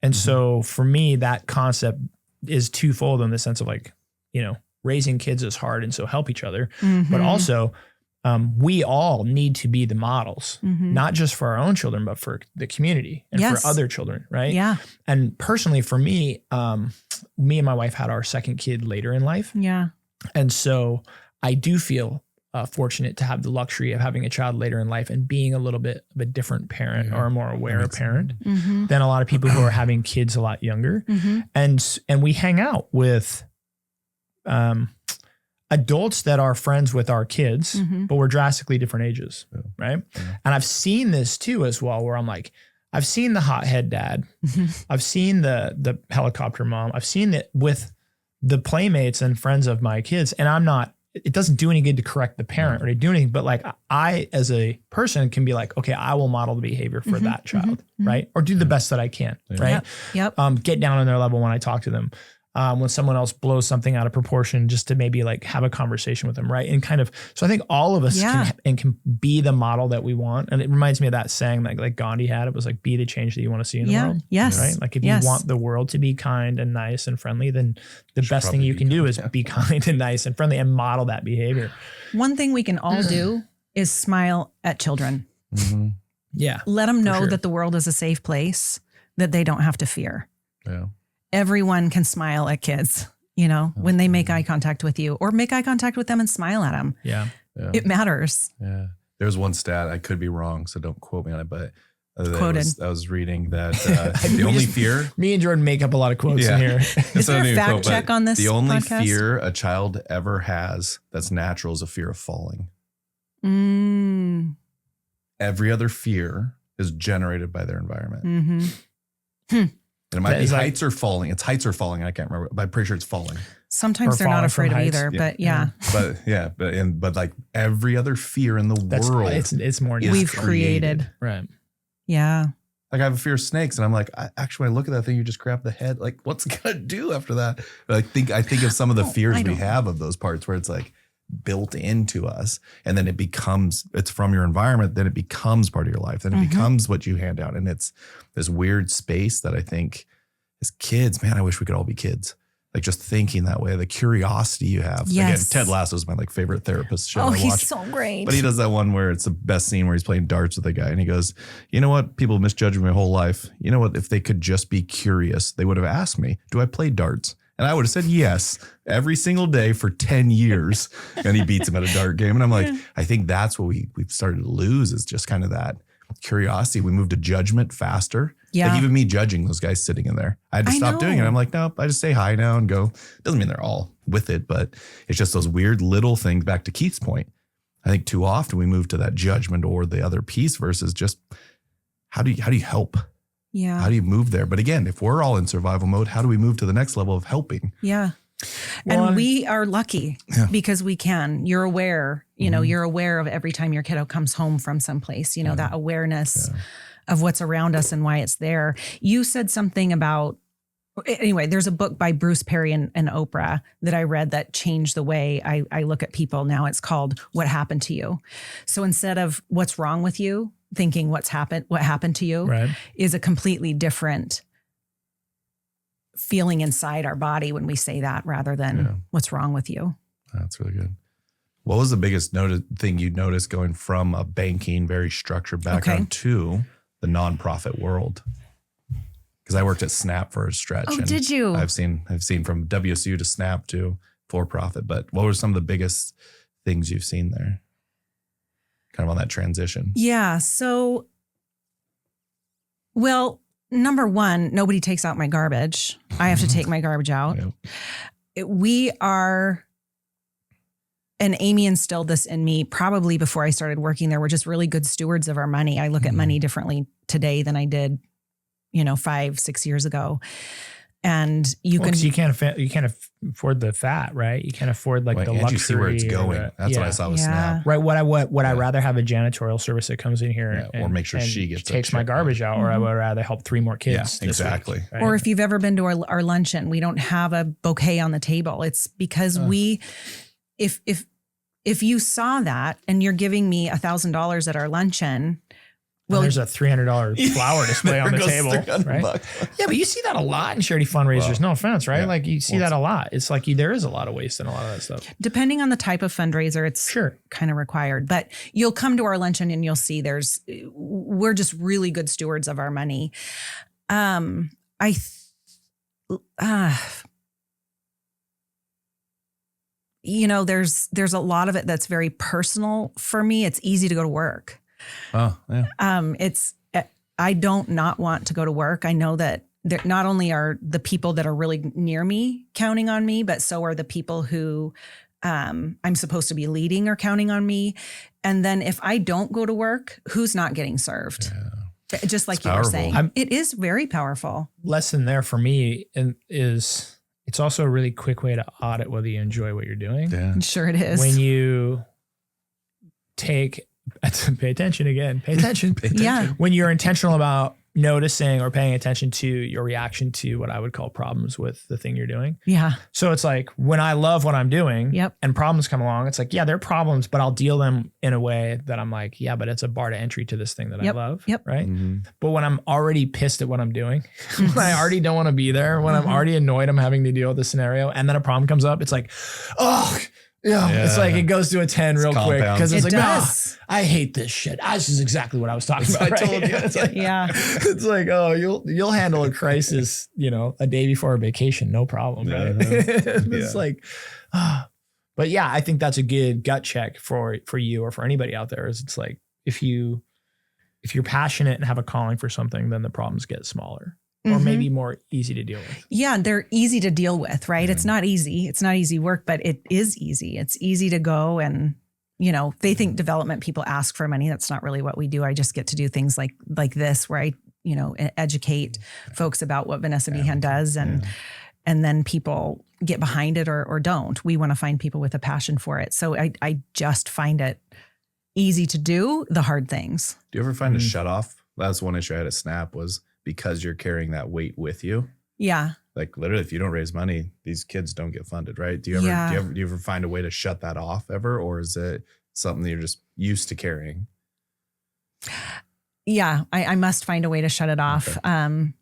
And so for me, that concept is twofold in the sense of like, raising kids is hard. And so help each other, but also, we all need to be the models, not just for our own children, but for the community and for other children. Right. Yeah. And personally for me, me and my wife had our second kid later in life. Yeah. And so I do feel fortunate to have the luxury of having a child later in life and being a little bit of a different parent or a more aware parent than a lot of people who are having kids a lot younger. And we hang out with, adults that are friends with our kids, but we're drastically different ages, right? Yeah. And I've seen this too as well, where I'm like, I've seen the hothead dad, I've seen the helicopter mom, I've seen it with the playmates and friends of my kids, and it doesn't do any good to correct the parent or to do anything, but like I, as a person, can be like, okay, I will model the behavior for that child, right? Or do the best that I can, right? Yep. Get down on their level when I talk to them. When someone else blows something out of proportion, just to maybe like have a conversation with them. Right. And kind of, so I think all of us can be the model that we want. And it reminds me of that saying that like Gandhi had, it was like, be the change that you want to see in the world. Yes. Right. Like if you want the world to be kind and nice and friendly, then the best thing you can do is be kind and nice and friendly and model that behavior. One thing we can all do is smile at children. Yeah. Let them know that the world is a safe place, that they don't have to fear. Yeah. Everyone can smile at kids, when they make eye contact with you, or make eye contact with them and smile at them. Yeah. It matters. Yeah. There's one stat, I could be wrong, so don't quote me on it, but Quoted. I was reading that the only fear. Me and Jordan make up a lot of quotes in here. Is there a fact check on this? The only podcast? fear a child ever has that's natural is a fear of falling. Every other fear is generated by their environment. And it might be heights or falling. It's heights or falling. I can't remember, but I'm pretty sure it's falling. Sometimes they're not afraid of either, but yeah. But like every other fear in the world, it's more we've created. Right. Yeah. Like I have a fear of snakes, and I'm like, actually, when I look at that thing, you just grab the head. Like, what's it gonna do after that? But I think of some of the fears we have of those parts where it's like built into us, and then it's from your environment, then it becomes part of your life, then it becomes what you hand out, and it's this weird space that I think as kids, man, I wish we could all be kids. Like just thinking that way, the curiosity you have. Yes. Again, Ted Lasso is my favorite therapist show I watch. He's so great. But he does that one where it's the best scene where he's playing darts with a guy and he goes, you know what? People misjudge me my whole life. You know what? If they could just be curious, they would have asked me, do I play darts? And I would have said yes every single day for 10 years. And he beats him at a dart game. And I'm like, I think that's what we've started to lose is just kind of that curiosity. We moved to judgment faster. Yeah. Like even me judging those guys sitting in there. I had to stop doing it. I'm like, nope, I just say hi now and go. Doesn't mean they're all with it, but it's just those weird little things. Back to Keith's point. I think too often we move to that judgment or the other piece versus just how do you help? Yeah. How do you move there? But again, if we're all in survival mode, how do we move to the next level of helping? Yeah. And we are lucky because we can. You're aware, you're aware of every time your kiddo comes home from someplace, that awareness of what's around us and why it's there. You said something about, anyway, there's a book by Bruce Perry and Oprah that I read that changed the way I look at people now. It's called What Happened to You. So instead of what's wrong with you, thinking what happened to you is a completely different feeling inside our body when we say that rather than what's wrong with you. That's really good. What was the biggest thing you noticed going from a banking, very structured background to the nonprofit world? Because I worked at Snap for a stretch. Oh, did you? I've seen from WSU to Snap to for profit. But what were some of the biggest things you've seen there? Kind of on that transition. Yeah. So, well, number one, nobody takes out my garbage. I have to take my garbage out. We are, and Amy instilled this in me probably before I started working there. We're just really good stewards of our money. I look at money differently today than I did, 5-6 years ago. And you can't afford the fat, right? You can't afford the luxury. You see where it's going. That's what I saw with Snap. Right. Would I rather have a janitorial service that comes in here or make sure she takes my garbage out, or I would rather help 3 more kids. Yeah, exactly. Week, right? Or if you've ever been to our luncheon, we don't have a bouquet on the table. It's because if you saw that and you're giving me $1,000 at our luncheon. Well, there's a $300 flower display on the table, right? Yeah, but you see that a lot in charity fundraisers. No offense, right? Like you see that a lot. It's like there is a lot of waste in a lot of that stuff. Depending on the type of fundraiser, it's kind of required. But you'll come to our luncheon and you'll see we're just really good stewards of our money. There's a lot of it that's very personal for me. It's easy to go to work. Oh, yeah. I don't not want to go to work. I know that not only are the people that are really near me counting on me, but so are the people who I'm supposed to be leading or counting on me. And then if I don't go to work, who's not getting served? Yeah. Just like you were saying, it is very powerful. Lesson there for me is it's also a really quick way to audit whether you enjoy what you're doing. Yeah. Sure it is. When you pay attention again. Pay attention. Yeah. When you're intentional about noticing or paying attention to your reaction to what I would call problems with the thing you're doing. Yeah. So it's like when I love what I'm doing and problems come along, it's like, they're problems, but I'll deal them in a way that I'm like, but it's a bar to entry to this thing that I love. Right. Mm-hmm. But when I'm already pissed at what I'm doing, when I already don't want to be there, when I'm already annoyed I'm having to deal with the scenario, and then a problem comes up, it's like, it's like it goes to a 10 real quick because it's like, I hate this shit. This is exactly what I was talking about. I told you. It's like, it's like, you'll handle a crisis, a day before a vacation, no problem. Right? It's like, but I think that's a good gut check for you or for anybody out there. Is it's like if you if you're passionate and have a calling for something, then the problems get smaller or maybe more easy to deal with. Yeah, they're easy to deal with, right? It's not easy. It's not easy work, but it is easy. It's easy to go and, they think development people ask for money. That's not really what we do. I just get to do things like this where I, educate folks about what Vanessa Behan does and then people get behind it or don't. We want to find people with a passion for it. So I just find it easy to do the hard things. Do you ever find a shut off? That's one issue I had at Snap was because you're carrying that weight with you. Yeah. Like literally, if you don't raise money, these kids don't get funded, right? Do you ever find a way to shut that off ever? Or is it something that you're just used to carrying? Yeah, I must find a way to shut it off. Okay.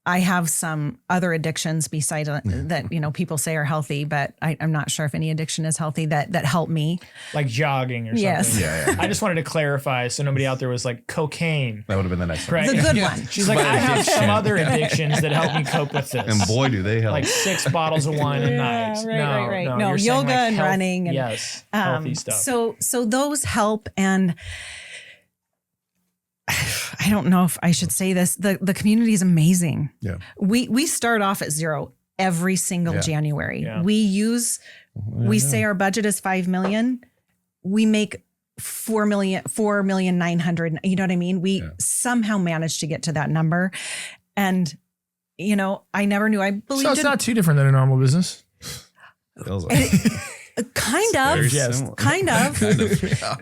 I have some other addictions besides that, people say are healthy, but I'm not sure if any addiction is healthy that help me. Like jogging or something. Yes. Yeah. I just wanted to clarify so nobody out there was like cocaine. That would have been the next one. The good one. She's like, I have some other addictions that help me cope with this. And boy, do they help. Like 6 bottles of wine a night. Right. No, you're yoga like and running. And, yes, healthy stuff. So those help. And I don't know if I should say this. The community is amazing. Yeah. We start off at zero every single January. Yeah. We say our budget is $5 million. We make $4,900,000. You know what I mean? We somehow managed to get to that number. And, I never knew. I believed so it's not too different than a normal business. Feels like kind of. Yeah.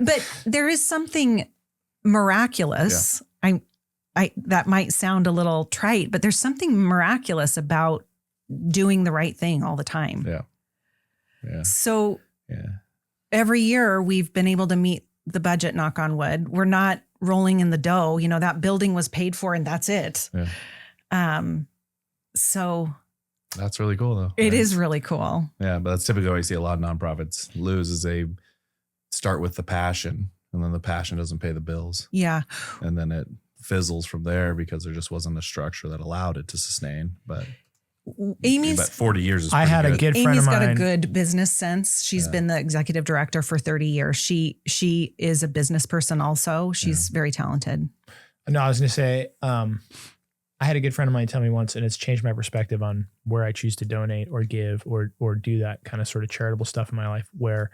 But there is something miraculous. I that might sound a little trite, but there's something miraculous about doing the right thing all the time. Yeah. So every year we've been able to meet the budget, knock on wood. We're not rolling in the dough. That building was paid for and that's it. Yeah. So that's really cool though. It is really cool. Yeah. But that's typically what I see a lot of nonprofits lose is they start with the passion. And then the passion doesn't pay the bills. Yeah. And then it fizzles from there because there just wasn't a structure that allowed it to sustain. But Amy's 40 years is I had good. a good friend Amy's of mine. got a good business sense. She's been the executive director for 30 years. She is a business person also. She's very talented. No, I was going to say, I had a good friend of mine tell me once, and it's changed my perspective on where I choose to donate or give or do that kind of sort of charitable stuff in my life where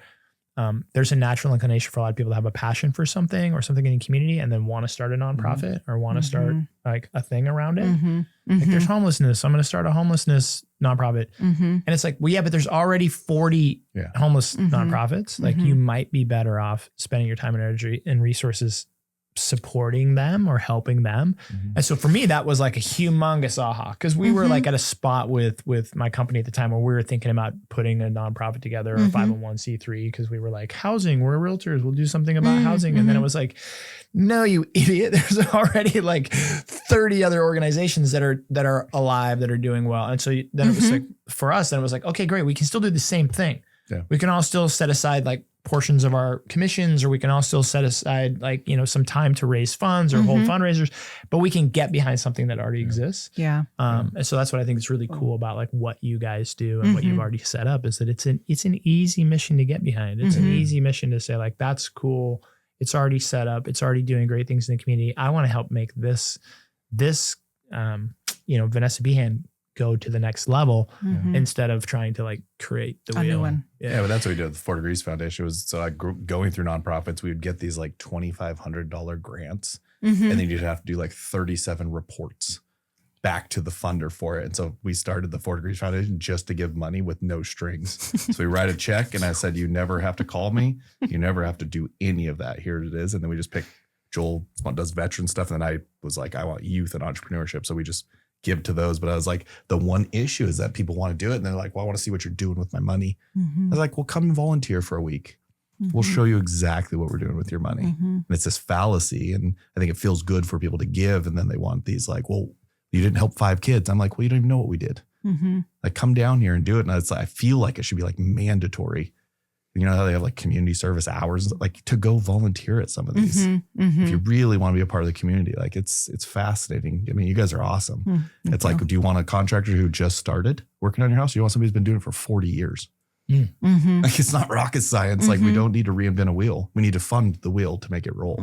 there's a natural inclination for a lot of people to have a passion for something or something in the community and then want to start a nonprofit or want to start like a thing around it. Like there's homelessness. So I'm going to start a homelessness nonprofit. And it's like, well, yeah, but there's already 40 homeless nonprofits. Like you might be better off spending your time and energy and resources supporting them or helping them. And so for me, that was like a humongous aha because we were like at a spot with my company at the time where we were thinking about putting a nonprofit together, a 501c3, because we were like, housing, we're realtors, we'll do something about housing. And then it was like, no, you idiot. There's already like 30 other organizations that are alive, that are doing well. And so then it was like, for us, then it was like, okay, great. We can still do the same thing. Yeah. We can all still set aside like portions of our commissions, or we can all still set aside like, some time to raise funds or hold fundraisers, but we can get behind something that already exists. Yeah. And so that's what I think is really cool about like what you guys do and what you've already set up is that it's an easy mission to get behind. It's an easy mission to say like, that's cool. It's already set up. It's already doing great things in the community. I want to help make this Vanessa Behan go to the next level instead of trying to like create the wheel. New one. Yeah, but that's what we did with the 4 Degrees Foundation was so I grew going through nonprofits, we would get these like $2,500 grants and then you'd have to do like 37 reports back to the funder for it. And so we started the 4 Degrees Foundation just to give money with no strings. So we write a check and I said, you never have to call me. You never have to do any of that. Here it is. And then we just pick Joel does veteran stuff. And then I was like, I want youth and entrepreneurship. So we just give to those. But I was like, the one issue is that people want to do it. And they're like, well, I want to see what you're doing with my money. I was like, well, come and volunteer for a week. We'll show you exactly what we're doing with your money. And it's this fallacy. And I think it feels good for people to give. And then they want these like, well, you didn't help 5 kids. I'm like, well, you don't even know what we did. Like, come down here and do it. And it's like, I feel like it should be like mandatory. You know how they have like community service hours, like to go volunteer at some of these. If you really want to be a part of the community, like it's fascinating. I mean, you guys are awesome. It's like, do you want a contractor who just started working on your house? Or you want somebody who's been doing it for 40 years? Mm-hmm. Like it's not rocket science. Like we don't need to reinvent a wheel. We need to fund the wheel to make it roll.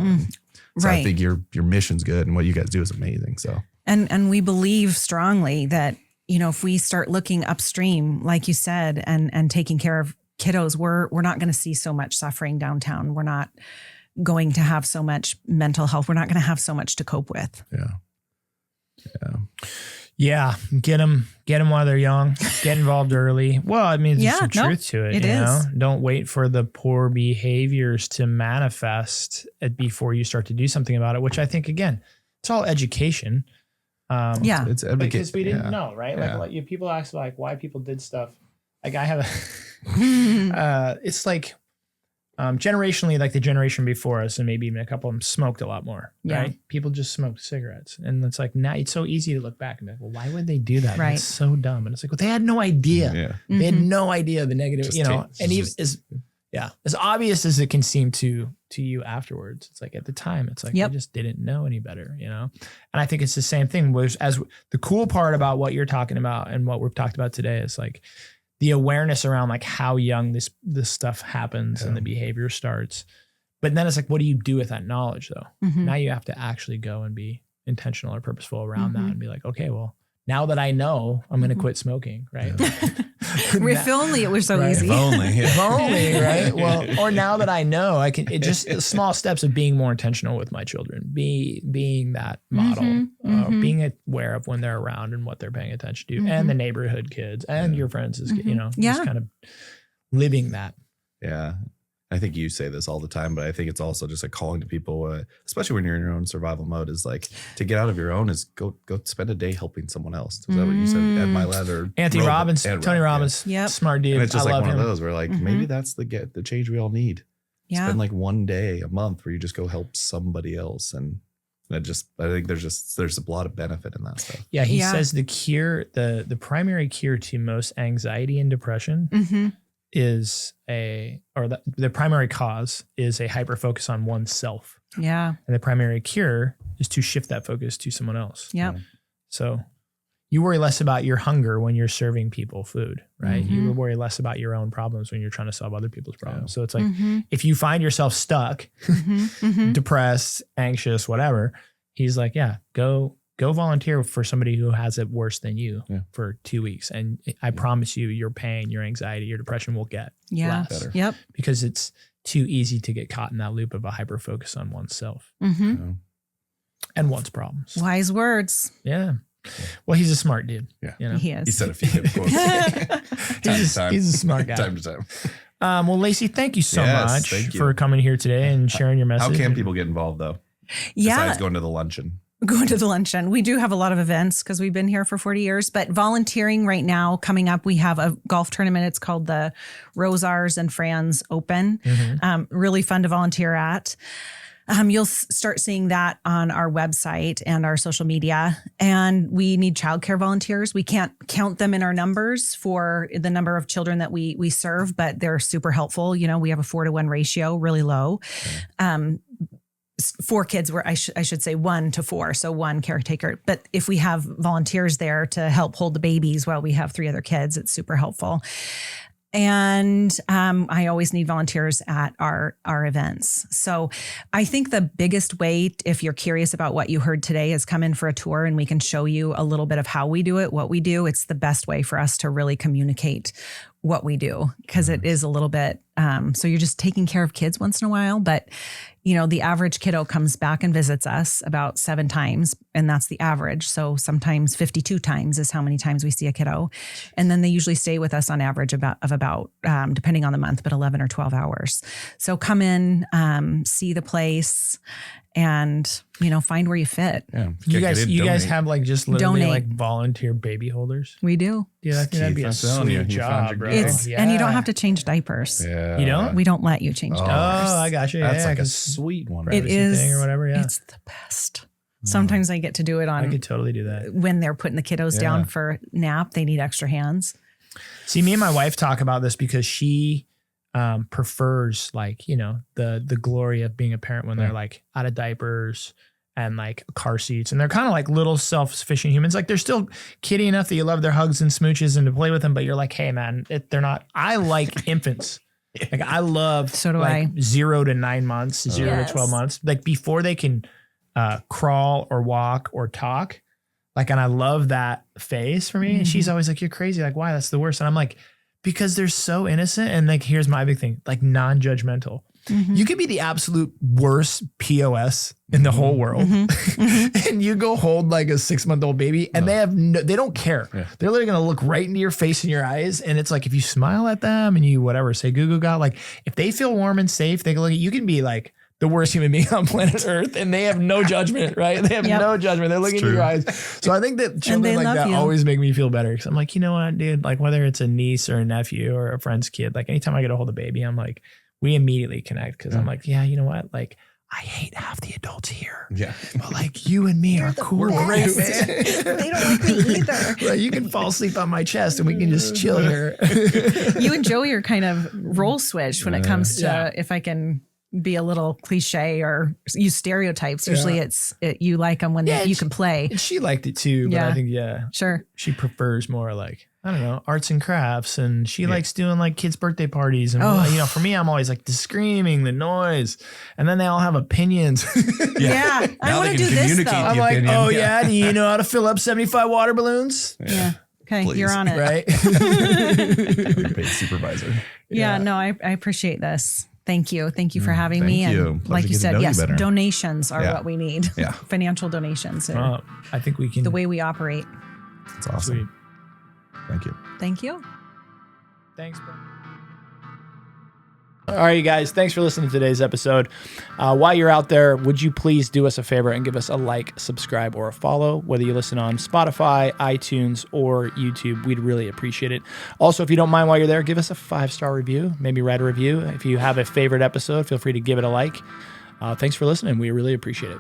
So I think your mission's good and what you guys do is amazing. So and we believe strongly that, you know, if we start looking upstream, like you said, and taking care of kiddos, we're not going to see so much suffering downtown. We're not going to have so much mental health. We're not going to have so much to cope with. Yeah. Get them while they're young. Get involved early. Well, I mean, there's some truth to it. It is. Don't wait for the poor behaviors to manifest before you start to do something about it, which I think, again, it's all education. It's because we didn't know, right? Like people ask like why people did stuff. Like I have it's like generationally, like the generation before us, and maybe even a couple of them smoked a lot more, right? People just smoked cigarettes. And it's like, now it's so easy to look back and be like, well, why would they do that? Right. It's so dumb. And it's like, well, they had no idea. Yeah. They had no idea the negative, Just you know, and even as obvious as it can seem to you afterwards, it's like at the time, it's like, they just didn't know any better, you know? And I think it's the same thing, which as the cool part about what you're talking about and what we've talked about today is like, the awareness around like how young this stuff happens and the behavior starts. But then it's like, what do you do with that knowledge though? Now you have to actually go and be intentional or purposeful around that and be like, okay, well, now that I know, I'm going to quit smoking, right? If only it was so easy. If only, If only, right? Well, or now that I know, I can. It just small steps of being more intentional with my children, being that model, being aware of when they're around and what they're paying attention to, and the neighborhood kids and your friends, is you know, just kind of living that. Yeah. I think you say this all the time, but I think it's also just like calling to people, especially when you're in your own survival mode, is like to get out of your own is go spend a day helping someone else. Is that what you said? Ed Milet or Anthony Robbins, Tony Robbins, smart dude. And it's just I like love one him. of those where like maybe that's the change we all need. Spend like one day a month where you just go help somebody else, and I think there's a lot of benefit in that stuff. Yeah, he says the cure, the primary cure to most anxiety and depression is the primary cause is a hyper focus on oneself. Yeah. And the primary cure is to shift that focus to someone else. Yep. So you worry less about your hunger when you're serving people food, right? You worry less about your own problems when you're trying to solve other people's problems. So it's like, if you find yourself stuck, depressed, anxious, whatever, he's like, go volunteer for somebody who has it worse than you for 2 weeks. And I promise you, your pain, your anxiety, your depression will get less. Better. Yep. Because it's too easy to get caught in that loop of a hyper focus on oneself and one's problems. Wise words. Yeah. Well, he's a smart dude. Yeah. You know? He is. He said a few good quotes. He's a smart guy. Time to time. Well, Lacey, thank you so much thank you. for coming here today and sharing your message. How can people get involved though? Besides going to the luncheon. Going to the luncheon. We do have a lot of events because we've been here for 40 years, but volunteering right now coming up, we have a golf tournament. It's called the Rosars and Franz Open. Really fun to volunteer at. You'll start seeing that on our website and our social media. And we need childcare volunteers. We can't count them in our numbers for the number of children that we serve, but they're super helpful. You know, we have a 4-to-1 ratio, really low. 4 kids were, I should say 1 to 4. So 1 caretaker. But if we have volunteers there to help hold the babies while we have 3 other kids, it's super helpful. And I always need volunteers at our events. So I think the biggest way, if you're curious about what you heard today, is come in for a tour and we can show you a little bit of how we do it, what we do. It's the best way for us to really communicate what we do, because it is a little bit, so you're just taking care of kids once in a while, but you know, the average kiddo comes back and visits us about 7 times, and that's the average. So sometimes 52 times is how many times we see a kiddo. And then they usually stay with us on average about depending on the month, but 11 or 12 hours. So come in, see the place, and you know, find where you fit. Yeah. You guys have like just literally Donate. like volunteer baby holders. We do. Dude, I think that'd be a sweet job, bro. And you don't have to change diapers. Yeah. You don't? We don't let you change diapers. Oh, I got you. That's like a 'cause sweet one. It is. thing or whatever. Yeah. It's the best. Sometimes I get to do it I on could totally do that. when they're putting the kiddos down for nap. They need extra hands. See, me and my wife talk about this because she prefers like, you know, the glory of being a parent when they're like out of diapers and like car seats. And they're kind of like little self-sufficient humans. Like they're still kitty enough that you love their hugs and smooches and to play with them, but you're like, hey man, they're not, I like infants. Like I love So do like I. 0 to 9 months, 0 to 12 months. Like before they can crawl or walk or talk. Like, and I love that phase for me. And she's always like, you're crazy. Like, why? That's the worst. And I'm like, because they're so innocent. And like, here's my big thing, like non-judgmental. You could be the absolute worst POS in the whole world. And you go hold like a 6-month-old baby and they don't care. Yeah. They're literally going to look right into your face and your eyes. And it's like, if you smile at them and you, whatever, say goo goo gaga, like if they feel warm and safe, they can look at you, can be like the worst human being on planet Earth and they have no judgment, right? They have no judgment. They're looking into your eyes. So I think that children like that always make me feel better. Cause I'm like, you know what, dude, like whether it's a niece or a nephew or a friend's kid, like anytime I get a hold of a baby, I'm like, we immediately connect. Cause I'm like, yeah, you know what? Like I hate half the adults here. Yeah. But like you and me are cool. We're great, man. They don't like me either. Right, you can fall asleep on my chest and we can just chill here. You and Joey are kind of role switched when it comes to, if I can be a little cliche or use stereotypes. Usually you like them when you can play. And she liked it too, but I think, sure. She prefers more like, I don't know, arts and crafts. And she likes doing like kids' birthday parties. And, you know, for me, I'm always like the screaming, the noise. And then they all have opinions. I want to do this though. I'm like, do you know how to fill up 75 water balloons? Yeah. Okay, please. You're on it. Right? Paid supervisor. No, I appreciate this. Thank you. Thank you for having me. And like you said, yes, donations are what we need. Yeah. Financial donations. I think we can. The way we operate. That's awesome. Sweet. Thank you. Thank you. Thanks, bro. All right, you guys. Thanks for listening to today's episode. While you're out there, would you please do us a favor and give us a like, subscribe, or a follow, whether you listen on Spotify, iTunes, or YouTube. We'd really appreciate it. Also, if you don't mind while you're there, give us a 5-star review. Maybe write a review. If you have a favorite episode, feel free to give it a like. Thanks for listening. We really appreciate it.